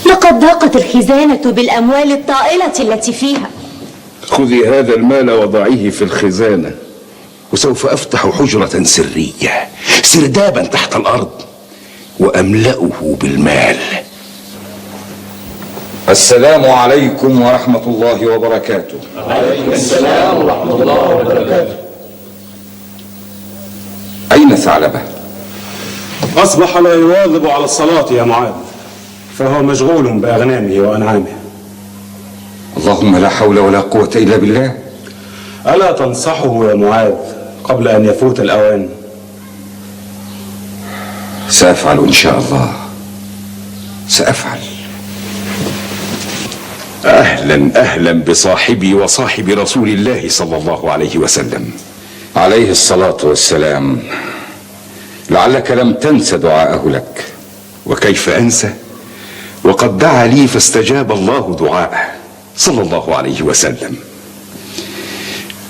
Speaker 10: لقد ضاقت الخزانة بالأموال الطائلة التي فيها.
Speaker 13: خذي هذا المال وضعيه في الخزانة، وسوف أفتح حجرة سرية سردابا تحت الأرض وأملأه بالمال.
Speaker 11: السلام عليكم ورحمة الله وبركاته.
Speaker 14: عليكم السلام ورحمة الله وبركاته.
Speaker 11: أين ثعلبة؟
Speaker 15: أصبح لا يواظب على الصلاة يا معاذ، فهو مشغول بأغنامه وأنعامه.
Speaker 11: اللهم لا حول ولا قوة إلا بالله.
Speaker 15: ألا تنصحه يا معاذ قبل أن يفوت الأوان؟
Speaker 11: سأفعل إن شاء الله، سأفعل.
Speaker 13: أهلا أهلا بصاحبي وصاحب رسول الله صلى الله عليه وسلم.
Speaker 11: عليه الصلاة والسلام. لعلك لم تنس دعاءه لك.
Speaker 13: وكيف أنسى وقد دعا لي فاستجاب الله دعاءه صلى الله عليه وسلم.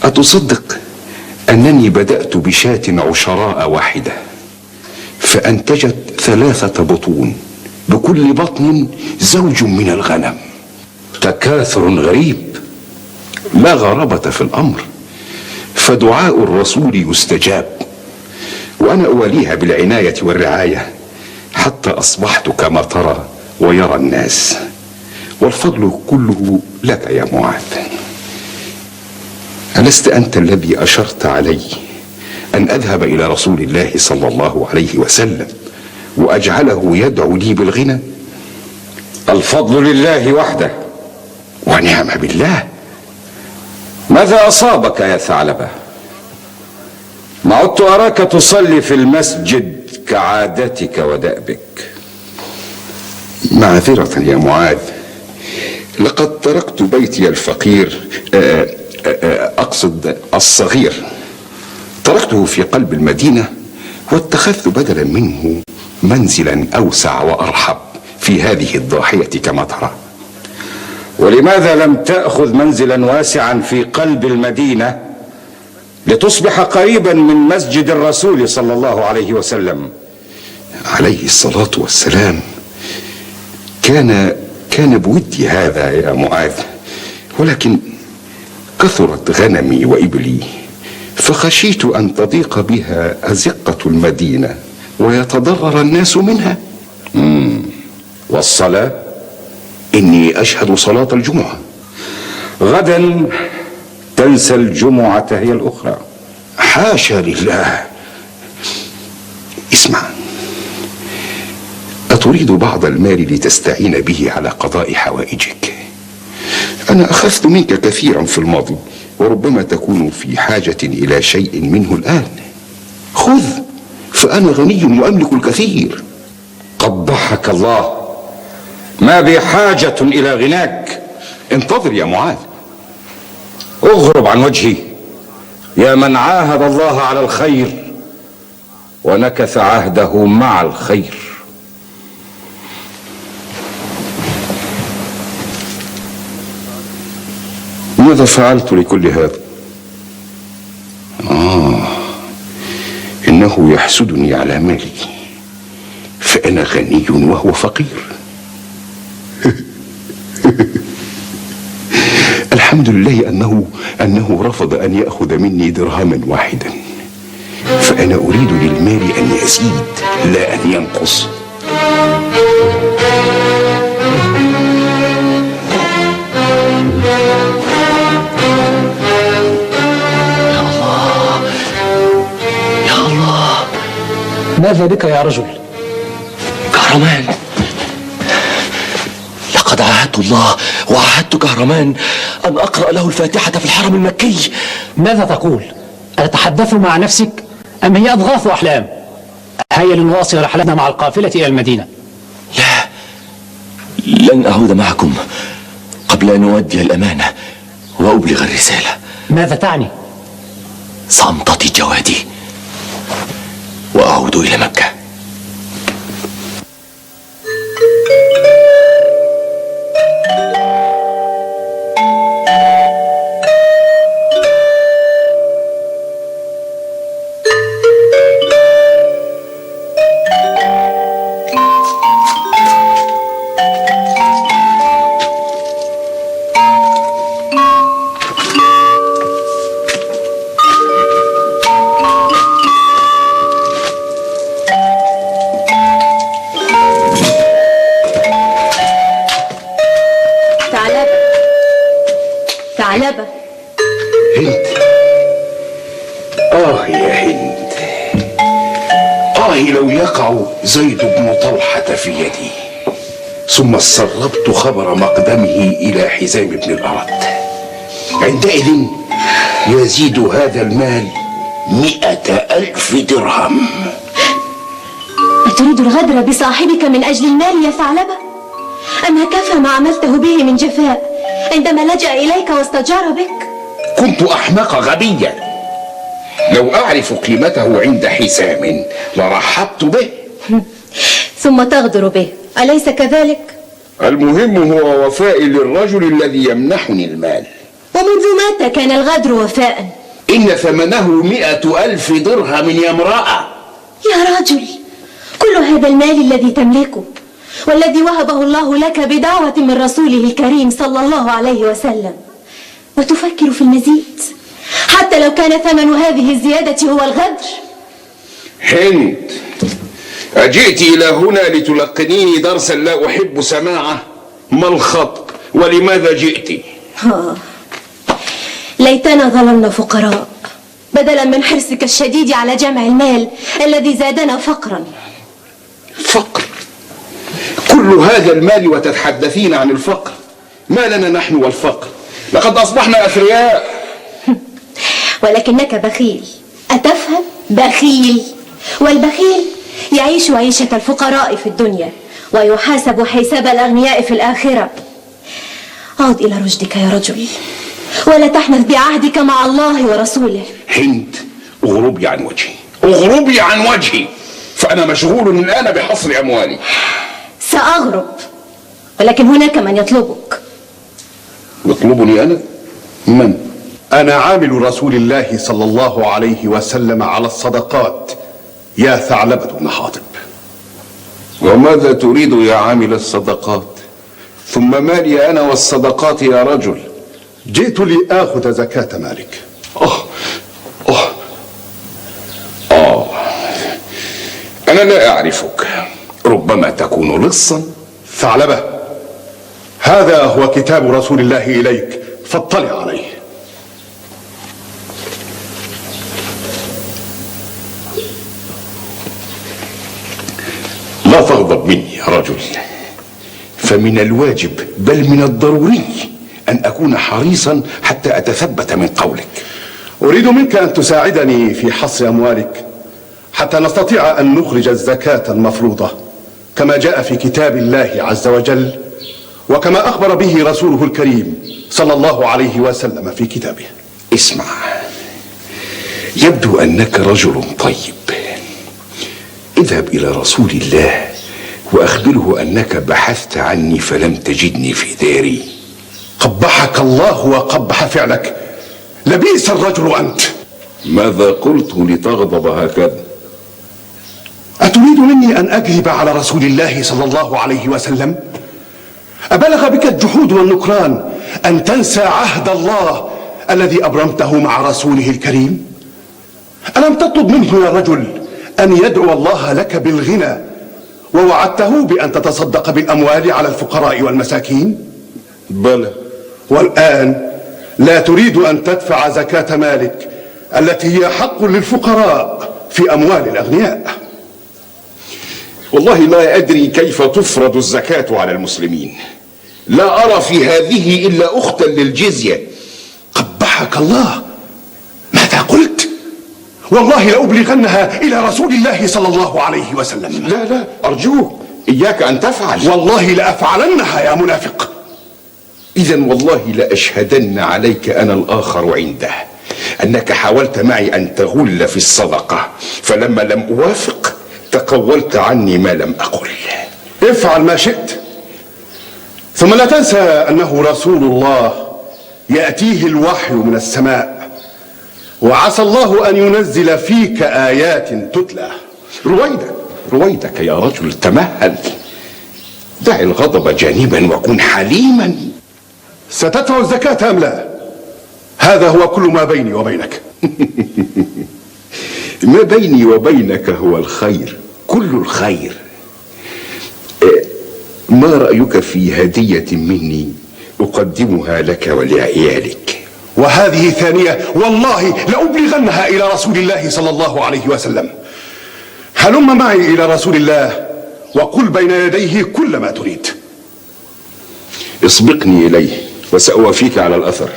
Speaker 13: أتصدق أنني بدأت بشاة عشراء واحدة فأنتجت 3 بطون، بكل بطن زوج من الغنم.
Speaker 11: تكاثر غريب.
Speaker 13: لا غرابة في الأمر، فدعاء الرسول يستجاب، وأنا أوليها بالعناية والرعاية حتى أصبحت كما ترى ويرى الناس، والفضل كله لك يا معاذ. ألست أنت الذي أشرت علي أن أذهب إلى رسول الله صلى الله عليه وسلم وأجعله يدعو لي بالغنى؟
Speaker 11: الفضل لله وحده.
Speaker 13: ونعم بالله.
Speaker 11: ماذا أصابك يا ثعلبة؟ ما عدت أراك تصلي في المسجد كعادتك ودأبك.
Speaker 13: معذرة يا معاذ، لقد تركت بيتي الفقير، أقصد الصغير، تركته في قلب المدينة واتخذت بدلا منه منزلا أوسع وأرحب في هذه الضاحية كما ترى.
Speaker 11: ولماذا لم تأخذ منزلا واسعا في قلب المدينة لتصبح قريبا من مسجد الرسول صلى الله عليه وسلم؟
Speaker 13: عليه الصلاة والسلام كان بودي هذا يا معاذ، ولكن كثرت غنمي وإبلي فخشيت أن تضيق بها أزقة المدينة ويتضرر الناس منها.
Speaker 11: والصلاة؟
Speaker 13: إني أشهد صلاة الجمعة.
Speaker 11: غدا تنسى الجمعة هي الأخرى.
Speaker 13: حاشا لله. اسمع، أتريد بعض المال لتستعين به على قضاء حوائجك؟ أنا أخذت منك كثيرا في الماضي، وربما تكون في حاجة إلى شيء منه الآن. خذ، فأنا غني وأملك الكثير.
Speaker 11: قبحك الله، ما بي حاجة إلى غناك.
Speaker 13: انتظر يا معاذ.
Speaker 11: اغرب عن وجهي يا من عاهد الله على الخير ونكث عهده مع الخير.
Speaker 13: ماذا فعلت لكل هذا؟ إنه يحسدني على مالي، فأنا غني وهو فقير. الحمد لله أنه رفض أن يأخذ مني درهما واحدا، فأنا أريد للمال أن يزيد لا أن ينقص.
Speaker 16: ماذا بك يا رجل؟
Speaker 1: كهرمان، لقد عاهدت الله وعاهدت كهرمان أن أقرأ له الفاتحة في الحرم المكي.
Speaker 16: ماذا تقول؟ أتتحدث مع نفسك أم هي أضغاث أحلام؟ هيا لنواصل رحلتنا مع القافلة إلى المدينة.
Speaker 1: لا، لن أعود معكم قبل أن أؤدي الأمانة وأبلغ الرسالة.
Speaker 16: ماذا تعني؟
Speaker 1: سأمتطي جوادي وأعود إلى مكة.
Speaker 10: ثعلبة.
Speaker 11: هند، يا هند، لو يقع زيد بن طلحة في يدي ثم سربت خبر مقدمه إلى حزام بن الأرد، عندئذ يزيد هذا المال 100,000 درهم.
Speaker 10: أتريد الغدر بصاحبك من أجل المال يا ثعلبة؟ أما كفى ما عملته به من جفاء عندما لجأ إليك واستجار بك؟
Speaker 11: كنت أحمق غبيا، لو أعرف قيمته عند حسام لرحبت به.
Speaker 10: ثم تغدر به، أليس كذلك؟
Speaker 11: المهم هو وفائي للرجل الذي يمنحني المال.
Speaker 10: ومنذ متى كان الغدر وفاء؟
Speaker 11: إن ثمنه 100,000 درهم يا امرأة.
Speaker 10: يا رجل، كل هذا المال الذي تملكه والذي وهبه الله لك بدعوة من رسوله الكريم صلى الله عليه وسلم، وتفكر في المزيد حتى لو كان ثمن هذه الزيادة هو الغدر؟
Speaker 11: هند، أجئت إلى هنا لتلقنيني درسا لا أحب سماعه؟ ما الخطب ولماذا جئت؟
Speaker 10: ليتنا ظللنا فقراء بدلا من حرصك الشديد على جمع المال الذي زادنا فقرا.
Speaker 11: فقر؟ كل هذا المال وتتحدثين عن الفقر؟ ما لنا نحن والفقر؟ لقد أصبحنا أثرياء.
Speaker 10: ولكنك بخيل، أتفهم؟ بخيل، والبخيل يعيش عيشة الفقراء في الدنيا ويحاسب حساب الأغنياء في الآخرة. عود إلى رشدك يا رجل، ولا تحنث بعهدك مع الله ورسوله.
Speaker 11: هند، اغربي عن وجهي، اغربي عن وجهي، فأنا مشغول الآن بحصر أموالي.
Speaker 10: سأغرب، ولكن هناك من يطلبك.
Speaker 11: يطلبني أنا؟ من؟
Speaker 17: أنا عامل رسول الله صلى الله عليه وسلم على الصدقات يا ثعلبة بن حاطب.
Speaker 11: وماذا تريد يا عامل الصدقات؟ ثم مالي أنا والصدقات يا رجل؟
Speaker 17: جئت لآخذ زكاة مالك.
Speaker 11: أنا لا أعرفك، ربما تكون لصا.
Speaker 17: ثعلبة، هذا هو كتاب رسول الله إليك، فاطلع عليه.
Speaker 11: لا تغضب مني يا رجل، فمن الواجب بل من الضروري أن أكون حريصا حتى أتثبت من قولك.
Speaker 17: أريد منك أن تساعدني في حصر أموالك حتى نستطيع أن نخرج الزكاة المفروضة كما جاء في كتاب الله عز وجل، وكما أخبر به رسوله الكريم صلى الله عليه وسلم في كتابه.
Speaker 11: اسمع، يبدو أنك رجل طيب. اذهب إلى رسول الله وأخبره أنك بحثت عني فلم تجدني في داري.
Speaker 17: قبحك الله وقبح فعلك، لبئس الرجل أنت.
Speaker 11: ماذا قلت لتغضب هكذا؟
Speaker 17: أتريد مني أن أكذب على رسول الله صلى الله عليه وسلم؟ أبلغ بك الجحود والنكران أن تنسى عهد الله الذي أبرمته مع رسوله الكريم؟ ألم تطلب منه يا رجل أن يدعو الله لك بالغنى ووعدته بأن تتصدق بالأموال على الفقراء والمساكين؟
Speaker 11: بلى.
Speaker 17: والآن لا تريد أن تدفع زكاة مالك التي هي حق للفقراء في أموال الأغنياء.
Speaker 13: والله لا أدري كيف تفرض الزكاة على المسلمين. لا أرى في هذه إلا أختا للجزية.
Speaker 17: قبحك الله، ماذا قلت؟ والله لأبلغنها إلى رسول الله صلى الله عليه وسلم.
Speaker 13: لا أرجوك، إياك أن تفعل.
Speaker 17: والله لأفعلنها يا منافق.
Speaker 13: إذا والله لأشهدن عليك أنا الآخر عنده أنك حاولت معي أن تغل في الصدقة، فلما لم أوافق تقولت عني ما لم أقل.
Speaker 17: افعل ما شئت، ثم لا تنسى أنه رسول الله يأتيه الوحي من السماء، وعسى الله أن ينزل فيك آيات تتلى.
Speaker 13: رويدك يا رجل، تمهل. دع الغضب جانبا وكن حليما.
Speaker 17: ستدفع الزكاة أم لا؟ هذا هو كل ما بيني وبينك.
Speaker 13: ما بيني وبينك هو الخير، كل الخير. ما رأيك في هدية مني أقدمها لك ولعيالك؟
Speaker 17: وهذه ثانية، والله لأبلغنها إلى رسول الله صلى الله عليه وسلم. هلم معي إلى رسول الله وقل بين يديه كل ما تريد.
Speaker 13: اسبقني إليه وسأوافيك على الأثر.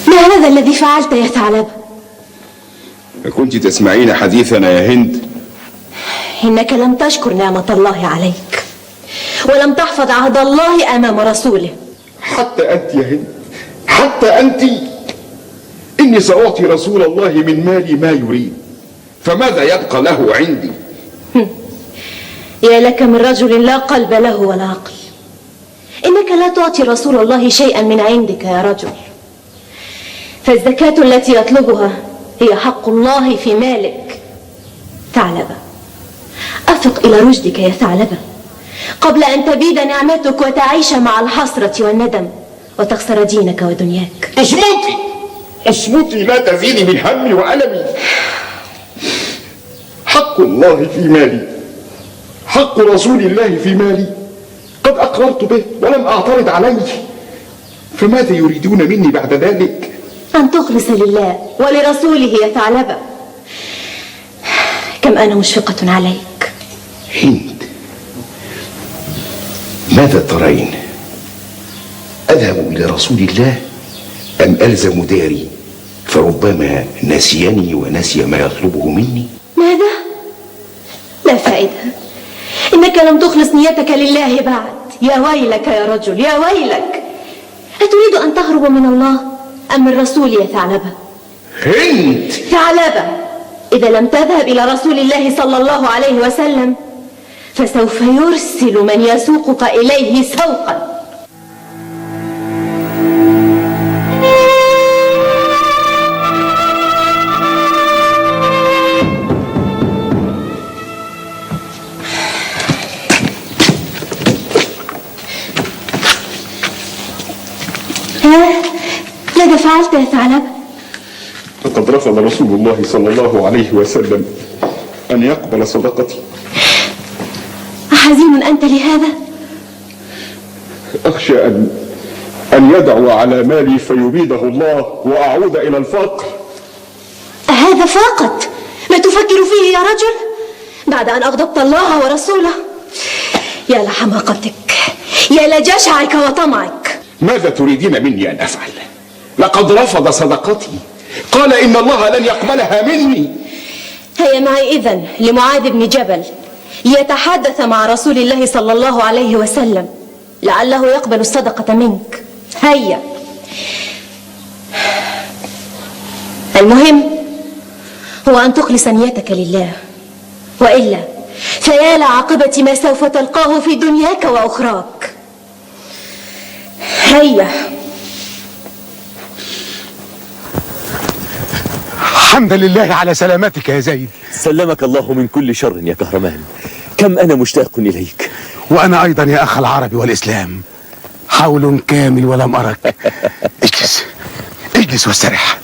Speaker 10: ما هذا الذي فعلت يا ثعلب؟
Speaker 13: كنت تسمعين حديثنا يا هند؟
Speaker 10: إنك لم تشكر نعمة الله عليك، ولم تحفظ عهد الله أمام رسوله.
Speaker 13: حتى أنت يا هند، حتى أنت. إني سأعطي رسول الله من مالي ما يريد، فماذا يبقى له عندي؟
Speaker 10: يا لك من رجل لا قلب له ولا عقل. إنك لا تعطي رسول الله شيئا من عندك يا رجل، فالزكاة التي يطلبها هي حق الله في مالك. ثعلبة، أفق إلى رشدك يا ثعلبة قبل أن تبيد نعمتك وتعيش مع الحسرة والندم وتخسر دينك ودنياك.
Speaker 13: اصمتي، لا تزيني من همي وألمي. حق الله في مالي، حق رسول الله في مالي قد أقررت به ولم أعترض عليه، فماذا يريدون مني بعد ذلك؟
Speaker 10: أن تخلص لله ولرسوله يا ثعلبة. كم أنا مشفقة عليك.
Speaker 13: هند، ماذا ترين؟ أذهب إلى رسول الله أم ألزم داري فربما نسيني ونسي ما يطلبه مني؟
Speaker 10: ماذا؟ لا فائدة، إنك لم تخلص نيتك لله بعد. يا ويلك يا رجل، يا ويلك. أتريد أن تهرب من الله أم من رسول يا ثعلبة؟
Speaker 13: هند!
Speaker 10: ثعلبة، إذا لم تذهب إلى رسول الله صلى الله عليه وسلم فسوف يرسل من يسوقك إليه سوقا. ماذا فعلت يا ثعلبة؟
Speaker 13: لقد رفض رسول الله صلى الله عليه وسلم أن يقبل صدقتي.
Speaker 10: أحزين أنت لهذا؟
Speaker 13: أخشى أن يدعو على مالي فيبيده الله وأعود إلى الفقر.
Speaker 10: هذا فقط ما تفكر فيه يا رجل بعد أن أغضبت الله ورسوله؟ يا لحماقتك، يا لجشعك وطمعك.
Speaker 13: ماذا تريدين مني أن أفعل؟ لقد رفض صدقتي، قال إن الله لن يقبلها مني.
Speaker 10: هيا معي إذن لمعاذ بن جبل ليتحدث مع رسول الله صلى الله عليه وسلم، لعله يقبل الصدقة منك. هيا. المهم هو أن تخلص نيتك لله، وإلا فيا لعاقبة ما سوف تلقاه في دنياك وأخراك. هيا.
Speaker 18: حمدا لله على سلامتك يا زيد.
Speaker 8: سلمك الله من كل شر يا كهرمان، كم أنا مشتاق إليك.
Speaker 18: وأنا أيضا يا أخ العرب والإسلام، حول كامل ولم أرك. اجلس واسترح.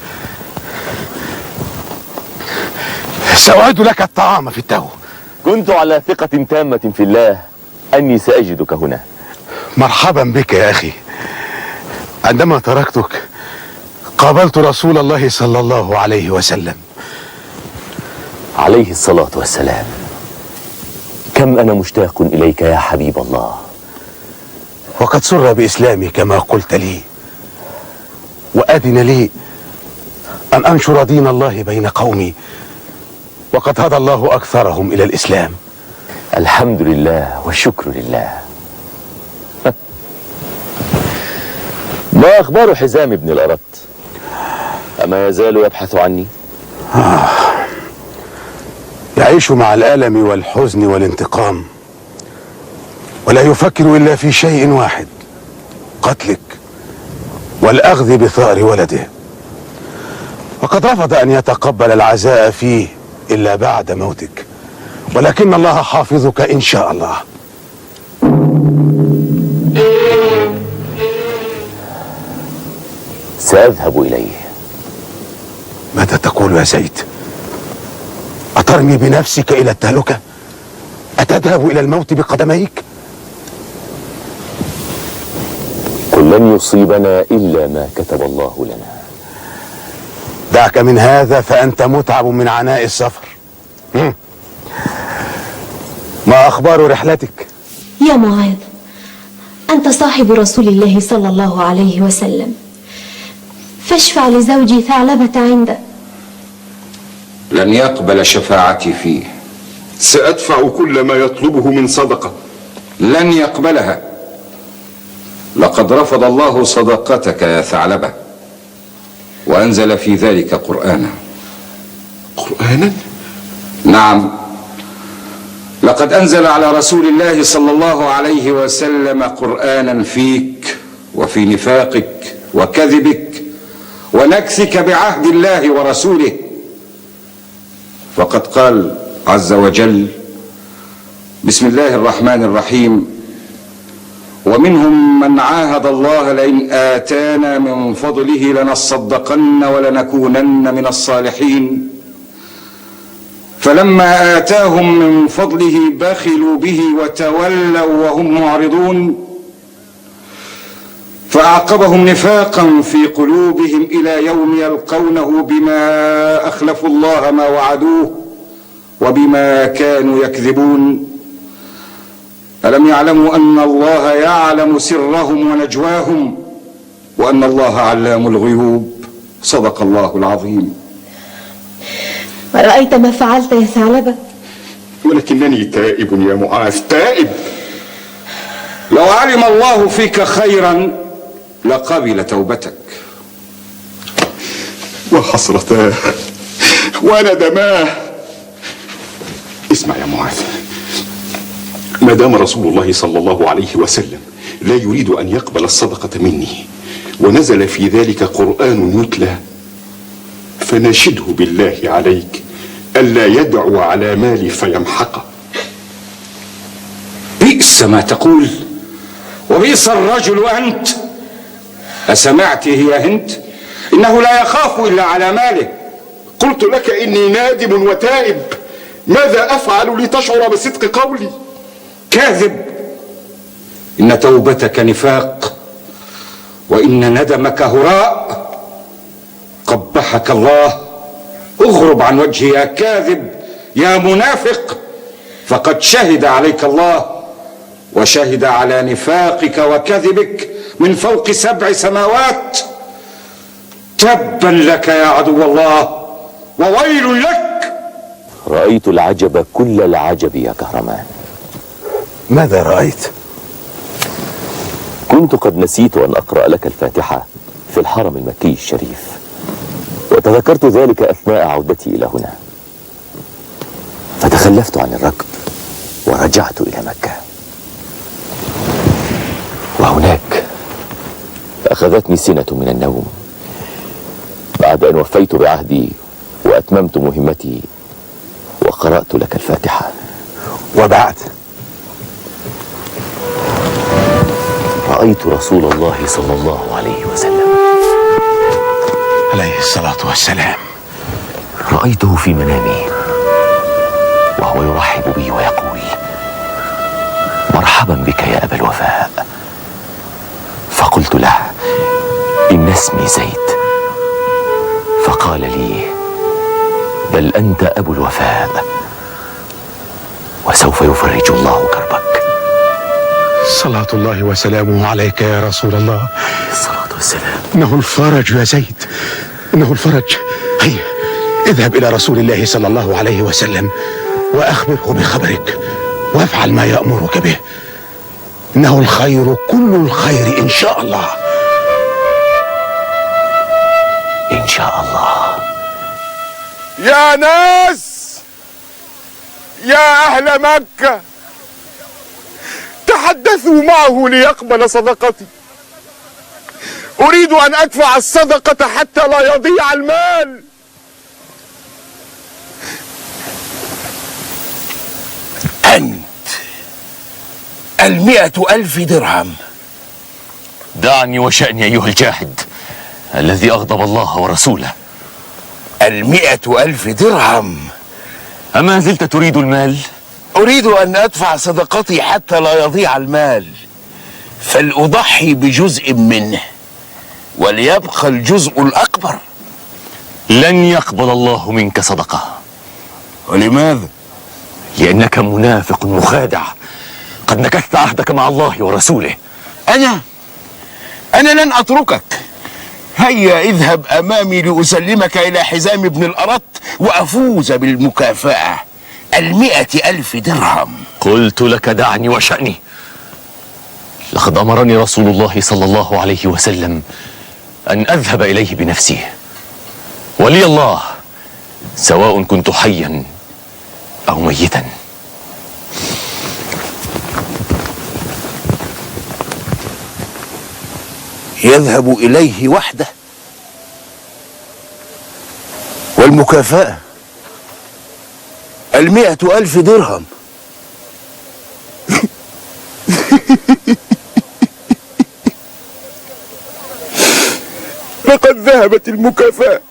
Speaker 18: سأعد لك الطعام في التو.
Speaker 8: كنت على ثقة تامة في الله أني سأجدك هنا.
Speaker 18: مرحبا بك يا أخي. عندما تركتك قابلت رسول الله صلى الله عليه وسلم،
Speaker 8: عليه الصلاة والسلام. كم أنا مشتاق إليك يا حبيب الله.
Speaker 18: وقد سر بإسلامي كما قلت لي، وأذن لي أن أنشر دين الله بين قومي، وقد هدى الله أكثرهم إلى الإسلام.
Speaker 8: الحمد لله والشكر لله. ما أخبار حزام بن الأرت؟ أما يزال يبحث عني؟
Speaker 18: يعيش مع الألم والحزن والانتقام، ولا يفكر إلا في شيء واحد: قتلك والأخذ بثأر ولده. وقد رفض أن يتقبل العزاء فيه إلا بعد موتك، ولكن الله حافظك إن شاء الله.
Speaker 8: سأذهب إليه.
Speaker 18: ماذا تقول يا زيد؟ أترمي بنفسك إلى التهلكة؟ أتذهب إلى الموت بقدميك؟
Speaker 8: قل لن يصيبنا إلا ما كتب الله لنا.
Speaker 18: دعك من هذا فأنت متعب من عناء السفر. ما أخبار رحلتك؟
Speaker 10: يا معاذ، أنت صاحب رسول الله صلى الله عليه وسلم، فاشفع لزوجي ثعلبة عنده.
Speaker 11: لن يقبل شفاعتي فيه.
Speaker 13: سأدفع كل ما يطلبه من صدقة.
Speaker 11: لن يقبلها. لقد رفض الله صدقتك يا ثعلبة، وأنزل في ذلك قرآنا.
Speaker 13: قرآنا؟
Speaker 11: نعم، لقد أنزل على رسول الله صلى الله عليه وسلم قرآنا فيك وفي نفاقك وكذبك ونكثك بعهد الله ورسوله. فقد قال عز وجل: بسم الله الرحمن الرحيم: ومنهم من عاهد الله لئن آتانا من فضله لنصدقن ولنكونن من الصالحين، فلما آتاهم من فضله بخلوا به وتولوا وهم معرضون، فأعقبهم نفاقا في قلوبهم إلى يوم يلقونه بما أخلفوا الله ما وعدوه وبما كانوا يكذبون. ألم يعلموا أن الله يعلم سرهم ونجواهم وأن الله علام الغيوب؟ صدق الله العظيم.
Speaker 10: ورأيت ما فعلت يا ثعلبة؟
Speaker 13: ولكنني تائب يا معاذ، تائب.
Speaker 11: لو علم الله فيك خيرا لقبل توبتك.
Speaker 13: وحسرتاه وندماه. اسمع يا معاذ، ما دام رسول الله صلى الله عليه وسلم لا يريد أن يقبل الصدقة مني، ونزل في ذلك قرآن يتلى، فناشده بالله عليك ألا يدعو على مالي فيمحقه.
Speaker 11: بئس ما تقول، وبئس الرجل أنت. أسمعته يا هند؟ إنه لا يخاف إلا على ماله.
Speaker 13: قلت لك إني نادم وتائب، ماذا أفعل لتشعر بصدق قولي؟
Speaker 11: كاذب. إن توبتك نفاق، وإن ندمك هراء. قبحك الله. اغرب عن وجهي يا كاذب يا منافق، فقد شهد عليك الله وشهد على نفاقك وكذبك من فوق 7 سماوات. تبا لك يا عدو الله، وويل لك.
Speaker 8: رأيت العجب كل العجب يا كهرمان.
Speaker 18: ماذا رأيت؟
Speaker 8: كنت قد نسيت أن أقرأ لك الفاتحة في الحرم المكي الشريف، وتذكرت ذلك أثناء عودتي إلى هنا، فتخلفت عن الركض ورجعت إلى مكة. وهناك أخذتني سنة من النوم بعد أن وفيت بعهدي وأتممت مهمتي وقرأت لك الفاتحة.
Speaker 18: وبعد
Speaker 8: رأيت رسول الله صلى الله عليه وسلم
Speaker 18: عليه الصلاة والسلام.
Speaker 8: رأيته في منامي وهو يرحب بي ويقول: مرحبا بك يا أبا الوفاء. فقلت له: إن اسمي زيد. فقال لي: بل أنت أبو الوفاء، وسوف يفرج الله كربك.
Speaker 18: صلاة الله وسلامه عليك يا رسول الله.
Speaker 8: الصلاة والسلام.
Speaker 18: إنه الفرج يا زيد، إنه الفرج. هيا اذهب إلى رسول الله صلى الله عليه وسلم وأخبره بخبرك، وافعل ما يأمرك به. إنه الخير كل الخير إن شاء الله.
Speaker 8: إن شاء الله.
Speaker 13: يا ناس، يا أهل مكة، تحدثوا معه ليقبل صدقتي. أريد أن أدفع الصدقة حتى لا يضيع المال.
Speaker 9: أنت 100,000 درهم.
Speaker 8: دعني وشأني أيها الجاحد الذي أغضب الله ورسوله.
Speaker 9: 100,000 درهم.
Speaker 8: أما زلت تريد المال؟
Speaker 9: أريد أن أدفع صدقتي حتى لا يضيع المال، فلأضحي بجزء منه وليبقى الجزء الأكبر.
Speaker 8: لن يقبل الله منك صدقة.
Speaker 9: ولماذا؟
Speaker 8: لأنك منافق مخادع، قد نكثت عهدك مع الله ورسوله.
Speaker 9: أنا لن أتركك. هيا اذهب أمامي لأسلمك إلى حزام بن الأرط وأفوز بالمكافأة 100,000 درهم.
Speaker 8: قلت لك دعني وشأني. لقد أمرني رسول الله صلى الله عليه وسلم أن أذهب إليه بنفسي، ولي الله سواء كنت حيا أو ميتا.
Speaker 9: يذهب إليه وحده، والمكافأة 100,000 درهم.
Speaker 13: لقد ذهبت المكافأة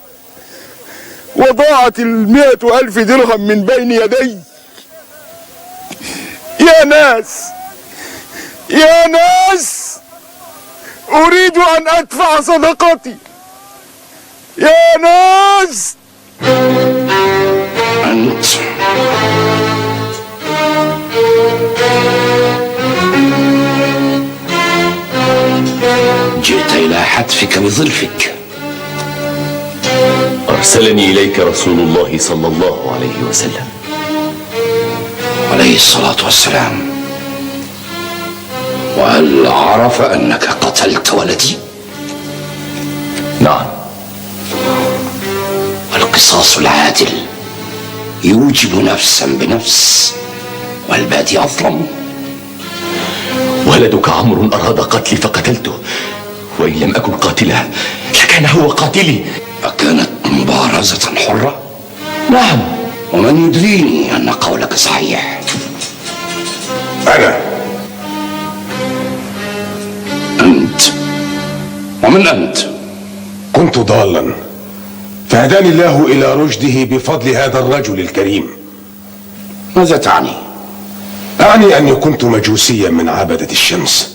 Speaker 13: وضاعت 100,000 درهم من بين يدي. يا ناس، يا ناس، أريد أن أدفع صدقتي. يا ناس.
Speaker 9: أنت جئت إلى حتفك بظلفك.
Speaker 8: أرسلني إليك رسول الله صلى الله عليه وسلم.
Speaker 9: عليه الصلاة والسلام. وهل عرف أنك قتلت ولدي؟
Speaker 8: نعم.
Speaker 9: القصاص العادل يوجب نفسا بنفس، والبادي أظلم.
Speaker 8: ولدك عمرو أراد قتلي فقتلته، وإن لم أكن قاتله لكان هو قاتلي.
Speaker 9: أكانت مبارزة حرة؟
Speaker 8: نعم.
Speaker 9: ومن يدريني أن قولك صحيح؟
Speaker 13: أنا.
Speaker 9: أنت؟ ومن أنت؟
Speaker 18: كنت ضالا فهداني الله إلى رشده بفضل هذا الرجل الكريم.
Speaker 9: ماذا تعني؟
Speaker 18: أعني أني كنت مجوسيا من عبدة الشمس،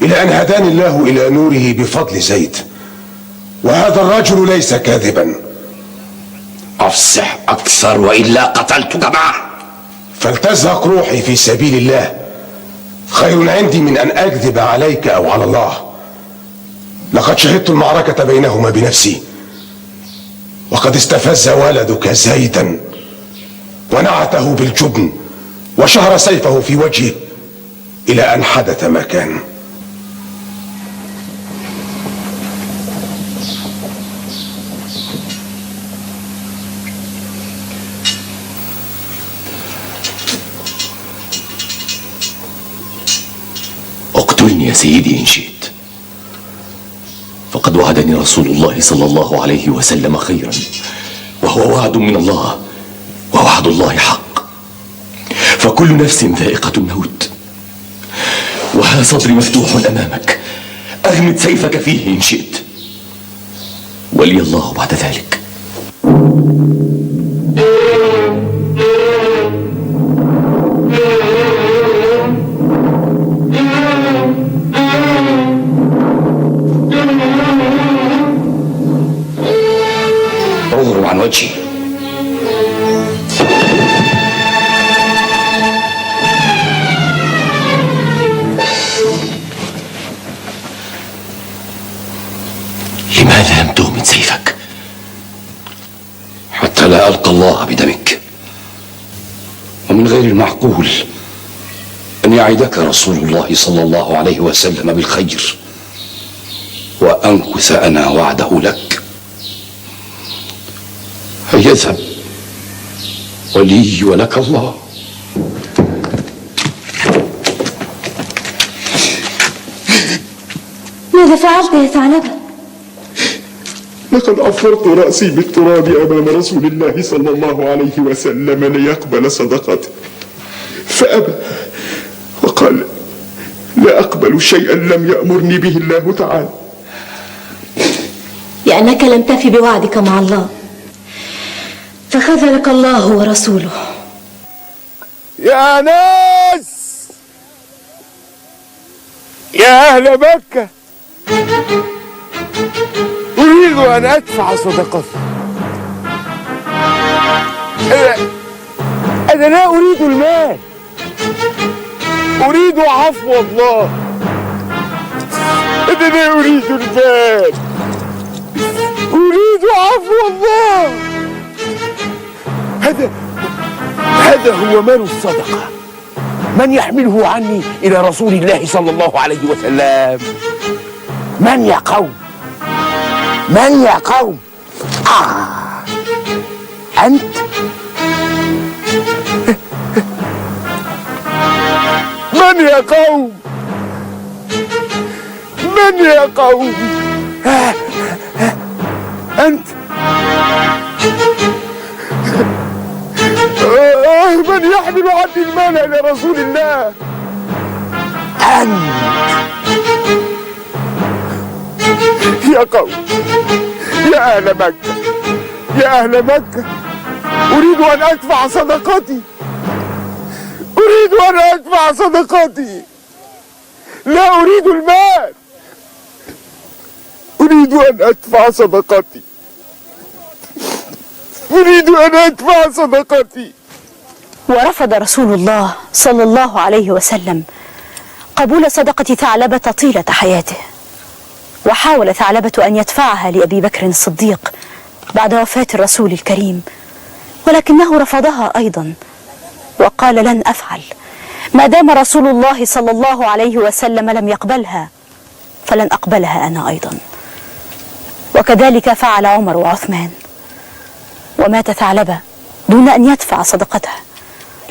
Speaker 18: إلى أن هداني الله إلى نوره بفضل زيد، وهذا الرجل ليس كاذبا.
Speaker 9: أفصح أكثر وإلا قتلتك معه.
Speaker 18: فلتزهق روحي في سبيل الله، خير عندي من أن أكذب عليك أو على الله. لقد شهدت المعركة بينهما بنفسي، وقد استفز ولدك زيدا ونعته بالجبن وشهر سيفه في وجهه إلى أن حدث ما كان.
Speaker 8: اقتلني يا سيدي إن شئت، فقد وعدني رسول الله صلى الله عليه وسلم خيرا، وهو وعد من الله، ووعد الله حق. فكل نفس ذائقة الموت، وها صدري مفتوح أمامك، أغمد سيفك فيه إن شئت، ولي الله بعد ذلك.
Speaker 9: اضرب عن وجهي. ومن غير المعقول أن يعدك رسول الله صلى الله عليه وسلم بالخير وأنكث أنا وعده لك. هيا اذهب، ولي ولك الله.
Speaker 10: ماذا فعلت يا ثعلبة؟
Speaker 19: لقد عفرت رأسي بالتراب أمام رسول الله صلى الله عليه وسلم ليقبل صدقته، فأبى وقال: لا أقبل شيئا لم يأمرني به الله تعالى.
Speaker 10: لأنك لم تف بوعدك مع الله فخذلك الله ورسوله.
Speaker 18: يا ناس، يا أهل مكة، أريد أن أدفع صدقتي. أنا لا أريد المال، أريد عفو الله. أنا لا أريد المال، أريد عفو الله. هذا هو مال الصدقة. من يحمله عني إلى رسول الله صلى الله عليه وسلم؟ من يا قوم؟ من يا قوم؟ أنت؟ من يا قوم؟ من يا قوم؟ أنت؟ من يحمل عني المال إلى رسول الله؟ أنت يا قوم، يا أهل مكة، يا أهل مكة، أريد أن أدفع صدقتي، أريد أن أدفع صدقتي. لا أريد المال، أريد أن أدفع صدقتي، أريد أن أدفع صدقتي.
Speaker 6: ورفض رسول الله صلى الله عليه وسلم قبول صدقة ثعلبة طيلة حياته، وحاول ثعلبة أن يدفعها لأبي بكر الصديق بعد وفاة الرسول الكريم، ولكنه رفضها أيضا وقال: لن أفعل ما دام رسول الله صلى الله عليه وسلم لم يقبلها، فلن أقبلها أنا أيضا. وكذلك فعل عمر وعثمان، ومات ثعلبة دون أن يدفع صدقته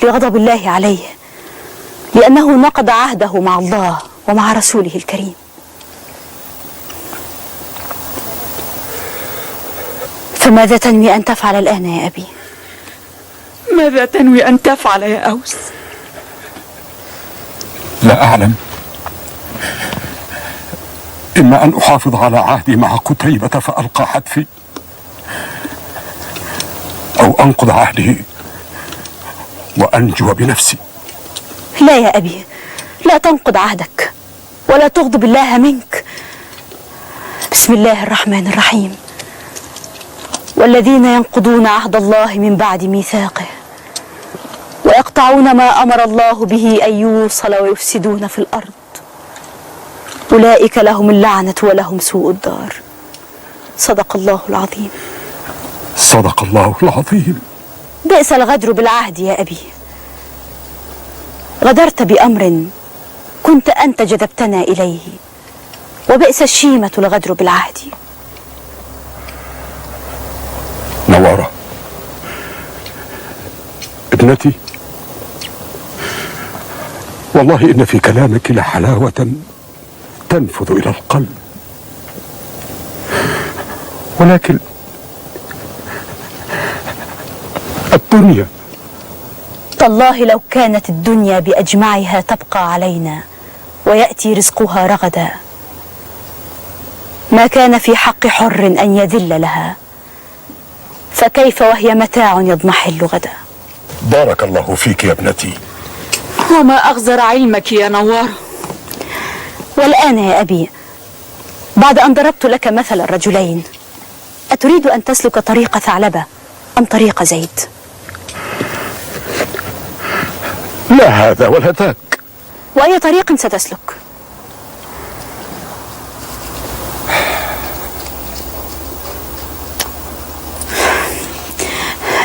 Speaker 6: لغضب الله عليه، لأنه نقض عهده مع الله ومع رسوله الكريم. فماذا تنوي أن تفعل الآن يا أبي؟
Speaker 7: ماذا تنوي أن تفعل يا أوس؟
Speaker 4: لا أعلم، إما أن أحافظ على عهدي مع قتيبة فألقى حتفي، أو أنقض عهده وأنجو بنفسي.
Speaker 6: لا يا أبي، لا تنقض عهدك ولا تغضب الله منك. بسم الله الرحمن الرحيم: والذين ينقضون عهد الله من بعد ميثاقه ويقطعون ما أمر الله به أن يوصل ويفسدون في الأرض أولئك لهم اللعنة ولهم سوء الدار. صدق الله العظيم.
Speaker 4: صدق الله العظيم.
Speaker 6: بئس الغدر بالعهد يا أبي، غدرت بأمر كنت أنت جذبتنا إليه، وبئس الشيمة الغدر بالعهد.
Speaker 4: نوارة ابنتي، والله إن في كلامك لحلاوة تنفذ إلى القلب، ولكن الدنيا،
Speaker 6: تالله لو كانت الدنيا بأجمعها تبقى علينا ويأتي رزقها رغدا ما كان في حق حر أن يذل لها، فكيف وهي متاع يضمحل غدا.
Speaker 4: بارك الله فيك يا ابنتي.
Speaker 7: وما أغزر علمك يا نوار.
Speaker 6: والآن يا أبي، بعد أن ضربت لك مثل الرجلين، أتريد أن تسلك طريق ثعلبة أم طريق زيد؟
Speaker 4: لا هذا ولا ذاك.
Speaker 6: وأي طريق ستسلك؟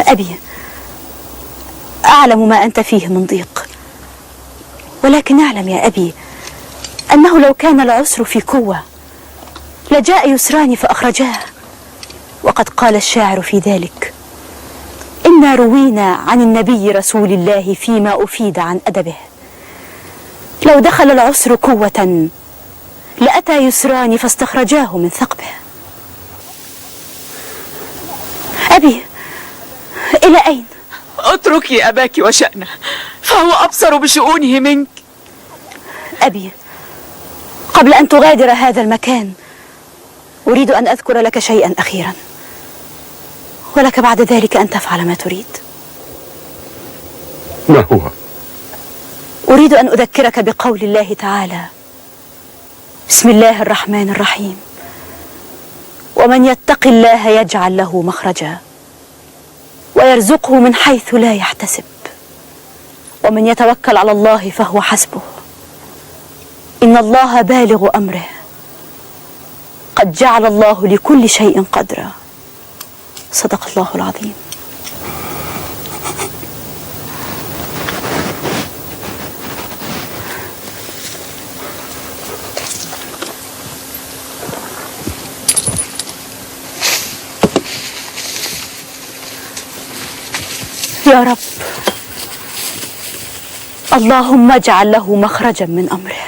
Speaker 6: أبي، أعلم ما أنت فيه من ضيق، ولكن اعلم يا أبي أنه لو كان العسر في قوة لجاء يسران فأخرجاه. وقد قال الشاعر في ذلك: إنا روينا عن النبي رسول الله فيما أفيد عن أدبه، لو دخل العسر قوة لأتى يسران فاستخرجاه من ثقبه. أبي، إلى أين؟
Speaker 7: اتركي أباك وشأنه، فهو أبصر بشؤونه منك.
Speaker 6: أبي، قبل أن تغادر هذا المكان أريد أن أذكر لك شيئا أخيرا، ولك بعد ذلك أن تفعل ما تريد.
Speaker 19: ما هو؟
Speaker 6: أريد أن أذكرك بقول الله تعالى: بسم الله الرحمن الرحيم، ومن يتق الله يجعل له مخرجا ويرزقه من حيث لا يحتسب ومن يتوكل على الله فهو حسبه إن الله بالغ أمره قد جعل الله لكل شيء قدرا. صدق الله العظيم. يا رب، اللهم اجعل له مخرجا من أمره.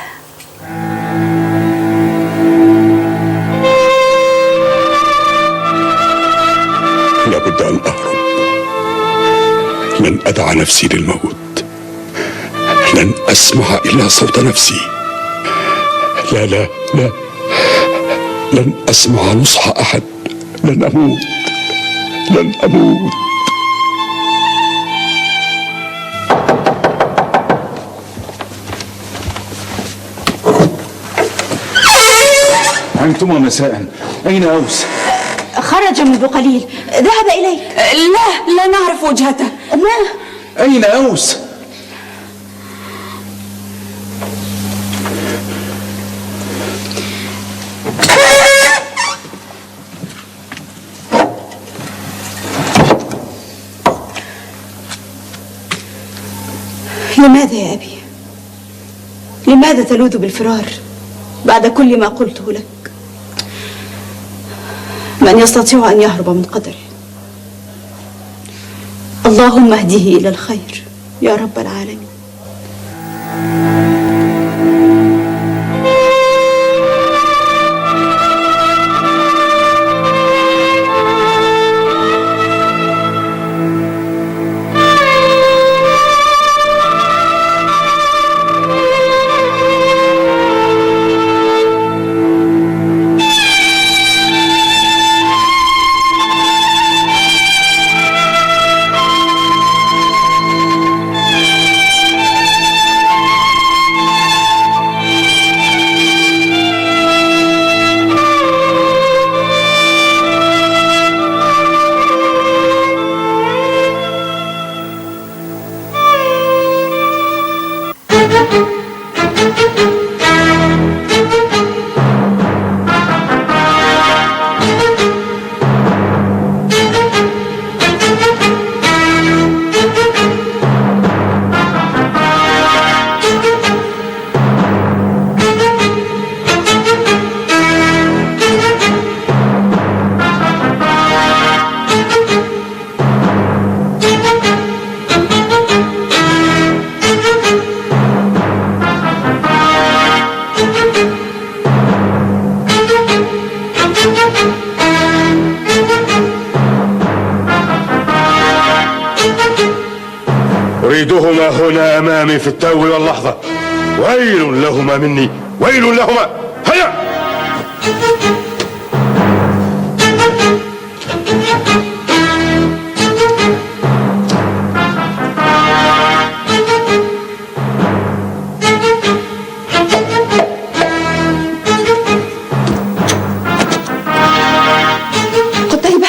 Speaker 19: لابد أن أهرب، لن أدع نفسي للموت، لن أسمع إلا صوت نفسي. لا لا لا، لن أسمع نصح أحد، لن أموت، لن أموت.
Speaker 3: أنتما مساء، أين أوس؟
Speaker 6: خرج منذ قليل، ذهب إليك.
Speaker 7: لا نعرف وجهته.
Speaker 6: ما؟
Speaker 3: أين أوس؟
Speaker 6: لماذا يا أبي؟ لماذا تلوذ بالفرار بعد كل ما قلته لك؟ من يستطيع أن يهرب من قدره؟ اللهم اهده إلى الخير يا رب العالمين.
Speaker 2: أريدهما هنا أمامي في التو واللحظة. ويل لهما مني، ويل لهما. هيا!
Speaker 5: قتيبة،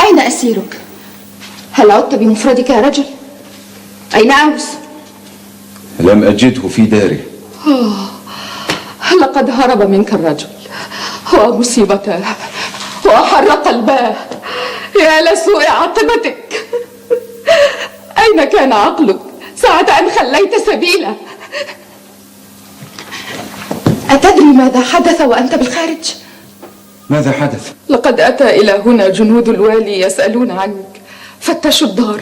Speaker 5: أين أسيرك؟ هل عدت بمفردك يا رجل؟ أين أوس؟
Speaker 3: لم أجده في داره.
Speaker 5: لقد هرب منك الرجل، ومصيبته وحر قلباه. يا لسوء عاقبتك. أين كان عقلك ساعة أن خليت سبيله؟ أتدري ماذا حدث وأنت بالخارج؟
Speaker 3: ماذا حدث؟
Speaker 5: لقد أتى إلى هنا جنود الوالي يسألون عنك، فتشوا الدار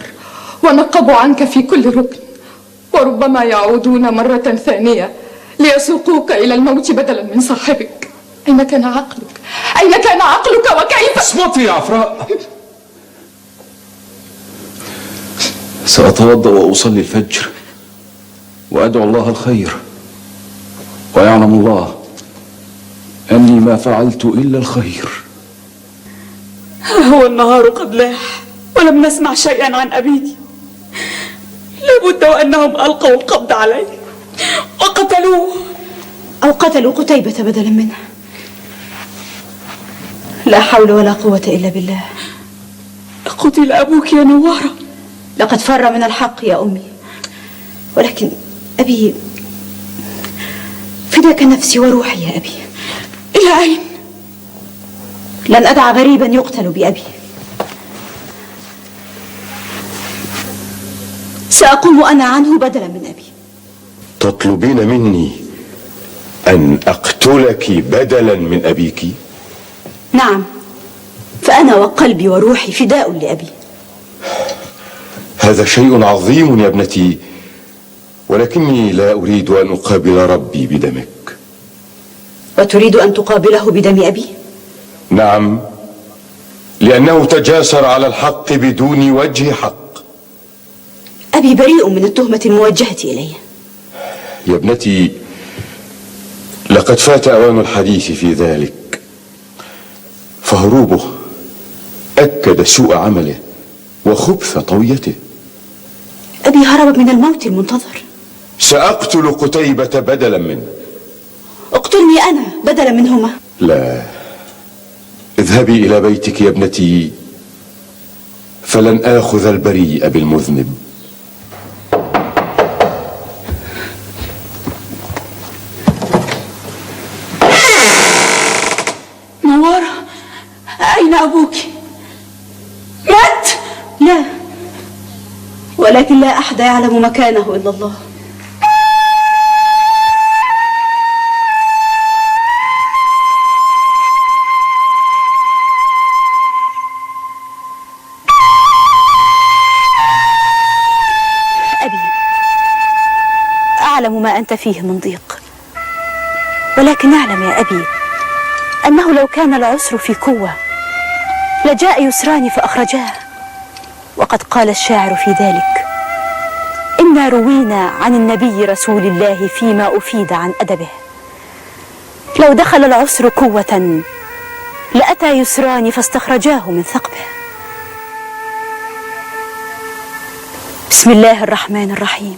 Speaker 5: ونقبوا عنك في كل ركن، وربما يعودون مرة ثانية ليسوقوك إلى الموت بدلا من صاحبك. أين كان عقلك؟ أين كان عقلك وكيف؟
Speaker 3: اصمتي يا عفراء. سأتوضأ وأصلي الفجر وأدعو الله الخير، ويعلم الله أني ما فعلت إلا الخير.
Speaker 7: هو النهار قد لاح ولم نسمع شيئا عن أبيك. لابد وأنهم ألقوا القبض عليه وقتلوه،
Speaker 6: أو قتلوا قتيبة بدلا منه. لا حول ولا قوة إلا بالله.
Speaker 7: قتل أبوك يا نوارة.
Speaker 6: لقد فر من الحق يا أمي، ولكن أبي فداك نفسي وروحي يا أبي.
Speaker 7: إلى أين؟
Speaker 6: لن أدع غريبا يقتل بأبي. سأقوم أنا عنه بدلا من أبي.
Speaker 2: تطلبين مني أن أقتلك بدلا من أبيك؟
Speaker 6: نعم، فأنا وقلبي وروحي فداء لأبي.
Speaker 2: هذا شيء عظيم يا ابنتي، ولكني لا أريد أن أقابل ربي بدمك.
Speaker 6: وتريد أن تقابله بدم أبي؟
Speaker 2: نعم، لأنه تجاسر على الحق بدون وجه حق.
Speaker 6: أبي بريء من التهمة الموجهة إليه.
Speaker 2: يا ابنتي، لقد فات أوان الحديث في ذلك، فهروبه أكد سوء عمله وخبث طويته.
Speaker 6: أبي هرب من الموت المنتظر.
Speaker 2: سأقتل قتيبة بدلا منه.
Speaker 6: اقتلني أنا بدلا منهما.
Speaker 2: لا، اذهبي إلى بيتك يا ابنتي، فلن آخذ البريء بالمذنب.
Speaker 7: نوارة، أين أبوك؟ مات؟
Speaker 6: لا، ولكن لا أحد يعلم مكانه إلا الله. أبي، أعلم ما أنت فيه من ضيق، ولكن اعلم يا أبي أنه لو كان العسر في قوة لجاء يسران فأخرجاه. وقد قال الشاعر في ذلك: إنا روينا عن النبي رسول الله فيما أفيد عن أدبه، لو دخل العسر قوة لأتى يسران فاستخرجاه من ثقبه. بسم الله الرحمن الرحيم.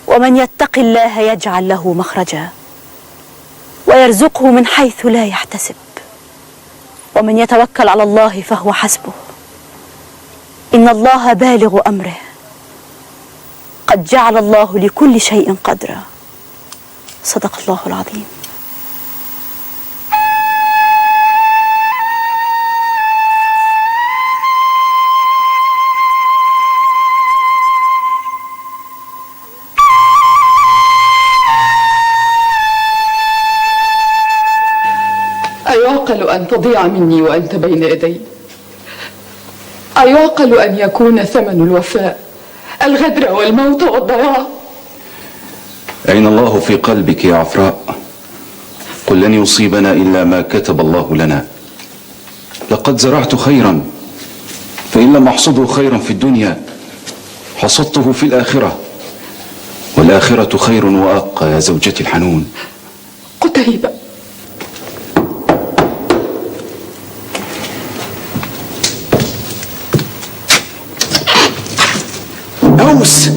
Speaker 6: ومن يتق الله يجعل له مخرجا ويرزقه من حيث لا يحتسب، ومن يتوكل على الله فهو حسبه، إن الله بالغ أمره، قد جعل الله لكل شيء قدرا. صدق الله العظيم.
Speaker 5: أيعقل أن تضيع مني وأنت بين يدي؟ أيعقل أن يكون ثمن الوفاء الغدر والموت والضياع؟
Speaker 3: أين الله في قلبك يا عفراء؟ قل لن يصيبنا إلا ما كتب الله لنا. لقد زرعت خيرا، فإن لم أحصده خيرا في الدنيا حصدته في الآخرة، والآخرة خير وأبقى يا زوجتي الحنون.
Speaker 5: قتيبة،
Speaker 2: أوس،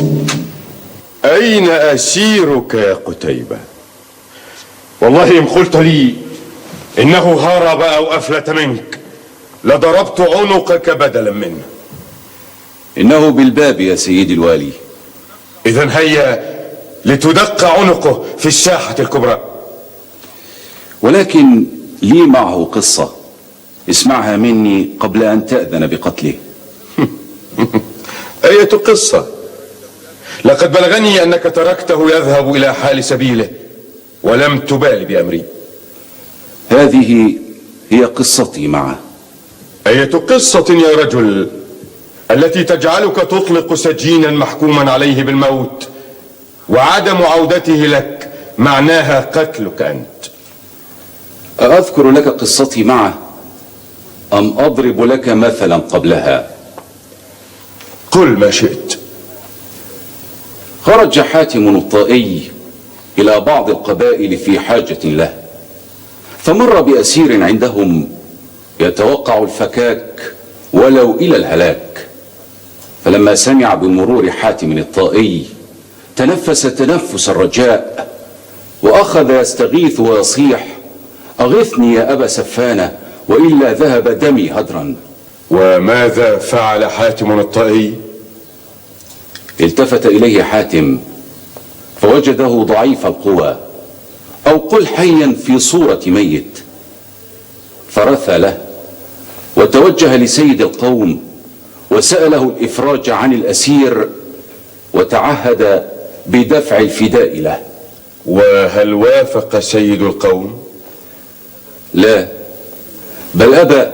Speaker 2: أين أسيرك يا قتيبة؟ والله إن قلت لي إنه هرب أو أفلت منك لضربت عنقك بدلا منه.
Speaker 3: إنه بالباب يا سيدي الوالي.
Speaker 2: إذن هيا لتدق عنقه في الساحة الكبرى.
Speaker 3: ولكن لي معه قصة اسمعها مني قبل أن تأذن بقتله.
Speaker 2: أية قصة؟ لقد بلغني أنك تركته يذهب إلى حال سبيله ولم تبال بأمري.
Speaker 3: هذه هي قصتي معه.
Speaker 2: أية قصة يا رجل التي تجعلك تطلق سجينا محكوما عليه بالموت وعدم عودته لك معناها قتلك أنت؟
Speaker 3: أذكر لك قصتي معه أم أضرب لك مثلا قبلها؟
Speaker 2: قل ما شئت.
Speaker 3: خرج حاتم الطائي إلى بعض القبائل في حاجة له، فمر بأسير عندهم يتوقع الفكاك ولو إلى الهلاك، فلما سمع بمرور حاتم الطائي تنفس تنفس الرجاء وأخذ يستغيث ويصيح: أغثني يا أبا سفانة وإلا ذهب دمي هدرا.
Speaker 2: وماذا فعل حاتم الطائي؟
Speaker 3: التفت إليه حاتم فوجده ضعيف القوى، أو قل حيا في صورة ميت، فرثى له وتوجه لسيد القوم وسأله الإفراج عن الأسير وتعهد بدفع الفداء له.
Speaker 2: وهل وافق سيد القوم؟
Speaker 3: لا، بل أبى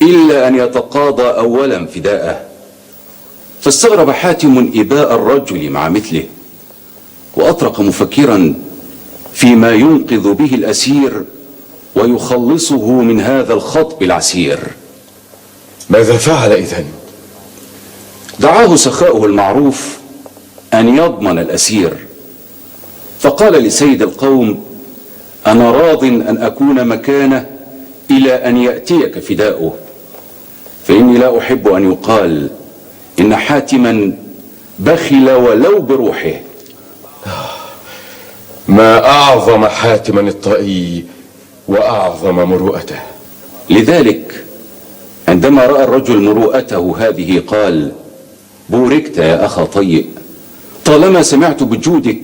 Speaker 3: إلا أن يتقاضى أولا فداءه. فاستغرب حاتم إباء الرجل مع مثله، وأطرق مفكرا فيما ينقذ به الأسير ويخلصه من هذا الخطب العسير.
Speaker 2: ماذا فعل إذن؟
Speaker 3: دعاه سخاؤه المعروف أن يضمن الأسير، فقال لسيد القوم: أنا راض أن أكون مكانه إلى أن يأتيك فداؤه، فإني لا أحب أن يقال إن حاتما بخل ولو بروحه.
Speaker 2: ما أعظم حاتما الطائي وأعظم مروءته.
Speaker 3: لذلك عندما رأى الرجل مروءته هذه قال: بوركت يا أخا طيء، طالما سمعت بجودك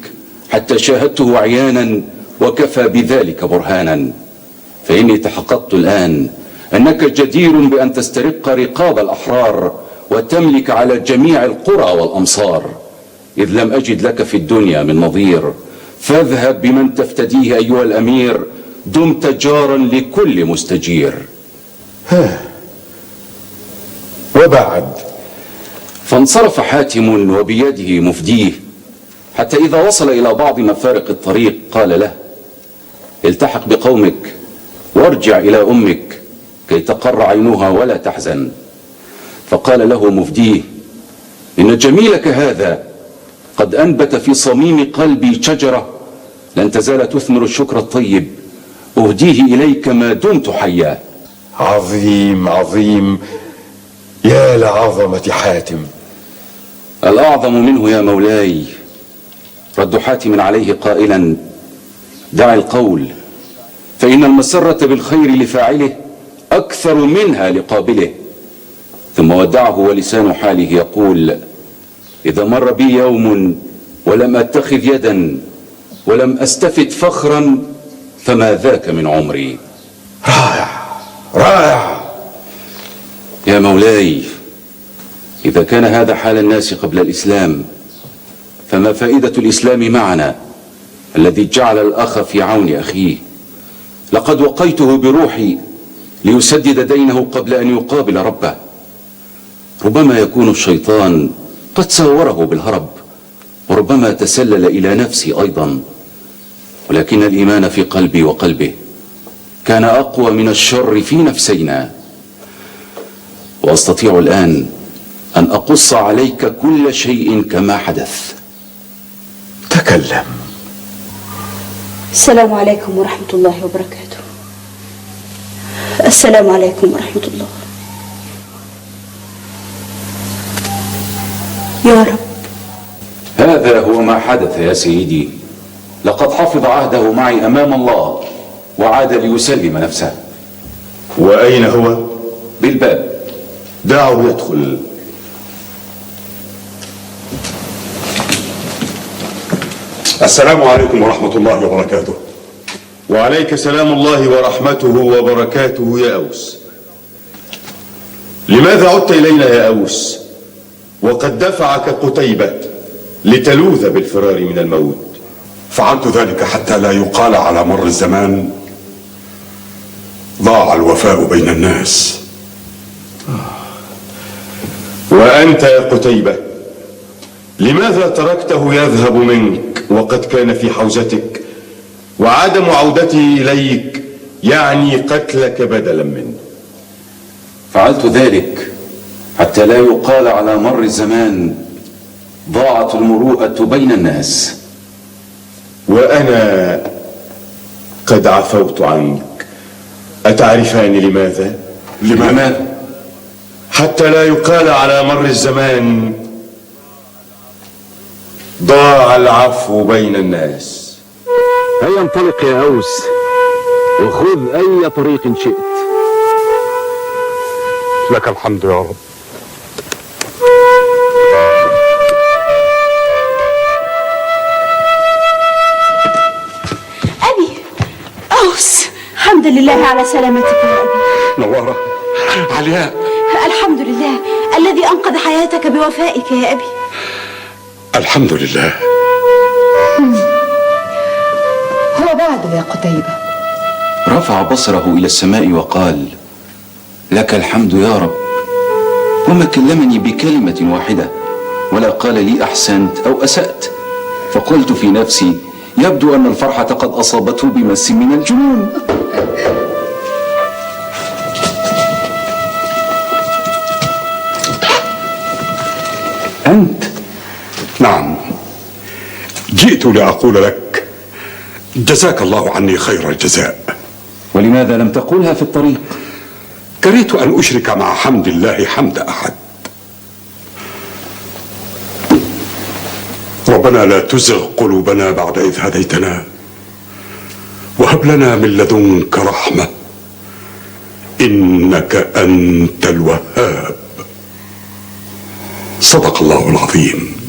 Speaker 3: حتى شاهدته عيانا وكفى بذلك برهانا، فإني تحققت الآن أنك جدير بأن تسترق رقاب الأحرار وتملك على جميع القرى والأمصار، إذ لم أجد لك في الدنيا من نظير، فاذهب بمن تفتديه أيها الأمير، دمت جارا لكل مستجير.
Speaker 2: وبعد؟
Speaker 3: فانصرف حاتم وبيده مفديه، حتى إذا وصل إلى بعض مفارق الطريق قال له: التحق بقومك وارجع إلى أمك كي تقر عينها ولا تحزن. فقال له مفديه: إن جميلك هذا قد أنبت في صميم قلبي شجرة لن تزال تثمر الشكر الطيب، أهديه إليك ما دمت حيا.
Speaker 2: عظيم عظيم، يا لعظمة حاتم.
Speaker 3: الأعظم منه يا مولاي رد حاتم عليه قائلا: دع القول، فإن المسرة بالخير لفاعله أكثر منها لقابله. ثم ودعه ولسان حاله يقول: إذا مر بي يوم ولم أتخذ يدا ولم أستفد فخرا فما ذاك من عمري.
Speaker 2: رائع رائع
Speaker 3: يا مولاي، إذا كان هذا حال الناس قبل الإسلام فما فائدة الإسلام معنا الذي جعل الأخ في عون أخيه؟ لقد وقيته بروحي ليسدد دينه قبل أن يقابل ربه. ربما يكون الشيطان قد ساوره بالهرب، وربما تسلل إلى نفسي أيضا، ولكن الإيمان في قلبي وقلبه كان أقوى من الشر في نفسينا. وأستطيع الآن أن أقص عليك كل شيء كما حدث.
Speaker 2: تكلم.
Speaker 6: السلام عليكم ورحمة الله وبركاته. السلام عليكم ورحمة الله. يا رب.
Speaker 3: هذا هو ما حدث يا سيدي، لقد حفظ عهده معي أمام الله وعاد ليسلم نفسه.
Speaker 2: وأين هو؟
Speaker 3: بالباب.
Speaker 2: دعه يدخل.
Speaker 15: السلام عليكم ورحمة الله وبركاته.
Speaker 2: وعليك سلام الله ورحمته وبركاته يا أوس. لماذا عدت إلينا يا أوس وقد دفعك قتيبة لتلوذ بالفرار من الموت؟
Speaker 4: فعلت ذلك حتى لا يقال على مر الزمان ضاع الوفاء بين الناس.
Speaker 2: وأنت يا قتيبة لماذا تركته يذهب منك وقد كان في حوزتك، وعدم عودته إليك يعني قتلك بدلا منه؟
Speaker 3: فعلت ذلك حتى لا يقال على مر الزمان ضاعت المروءة بين الناس.
Speaker 2: وأنا قد عفوت عنك، أتعرفان لماذا؟
Speaker 3: لماذا؟
Speaker 2: حتى لا يقال على مر الزمان ضاع العفو بين الناس.
Speaker 20: هيا انطلق يا أوس وخذ أي طريق شئت.
Speaker 4: لك الحمد يا رب.
Speaker 6: أبي أوس، الحمد لله على سلامتك يا أبي.
Speaker 4: نوارة، علياء،
Speaker 6: الحمد لله الذي أنقذ حياتك بوفائك يا أبي.
Speaker 4: الحمد لله.
Speaker 5: هو بعد يا قتيبة.
Speaker 3: رفع بصره إلى السماء وقال: لك الحمد يا رب. وما كلمني بكلمة واحدة ولا قال لي أحسنت أو أسأت. فقلت في نفسي: يبدو أن الفرحة قد أصابته بمس من الجنون.
Speaker 4: أنت؟ نعم، جئت لأقول لك جزاك الله عني خير الجزاء.
Speaker 3: ولماذا لم تقولها في الطريق؟
Speaker 4: كرهت أن أشرك مع حمد الله حمد أحد. ربنا لا تزغ قلوبنا بعد إذ هديتنا وهب لنا من لدنك رحمة إنك أنت الوهاب. صدق الله العظيم.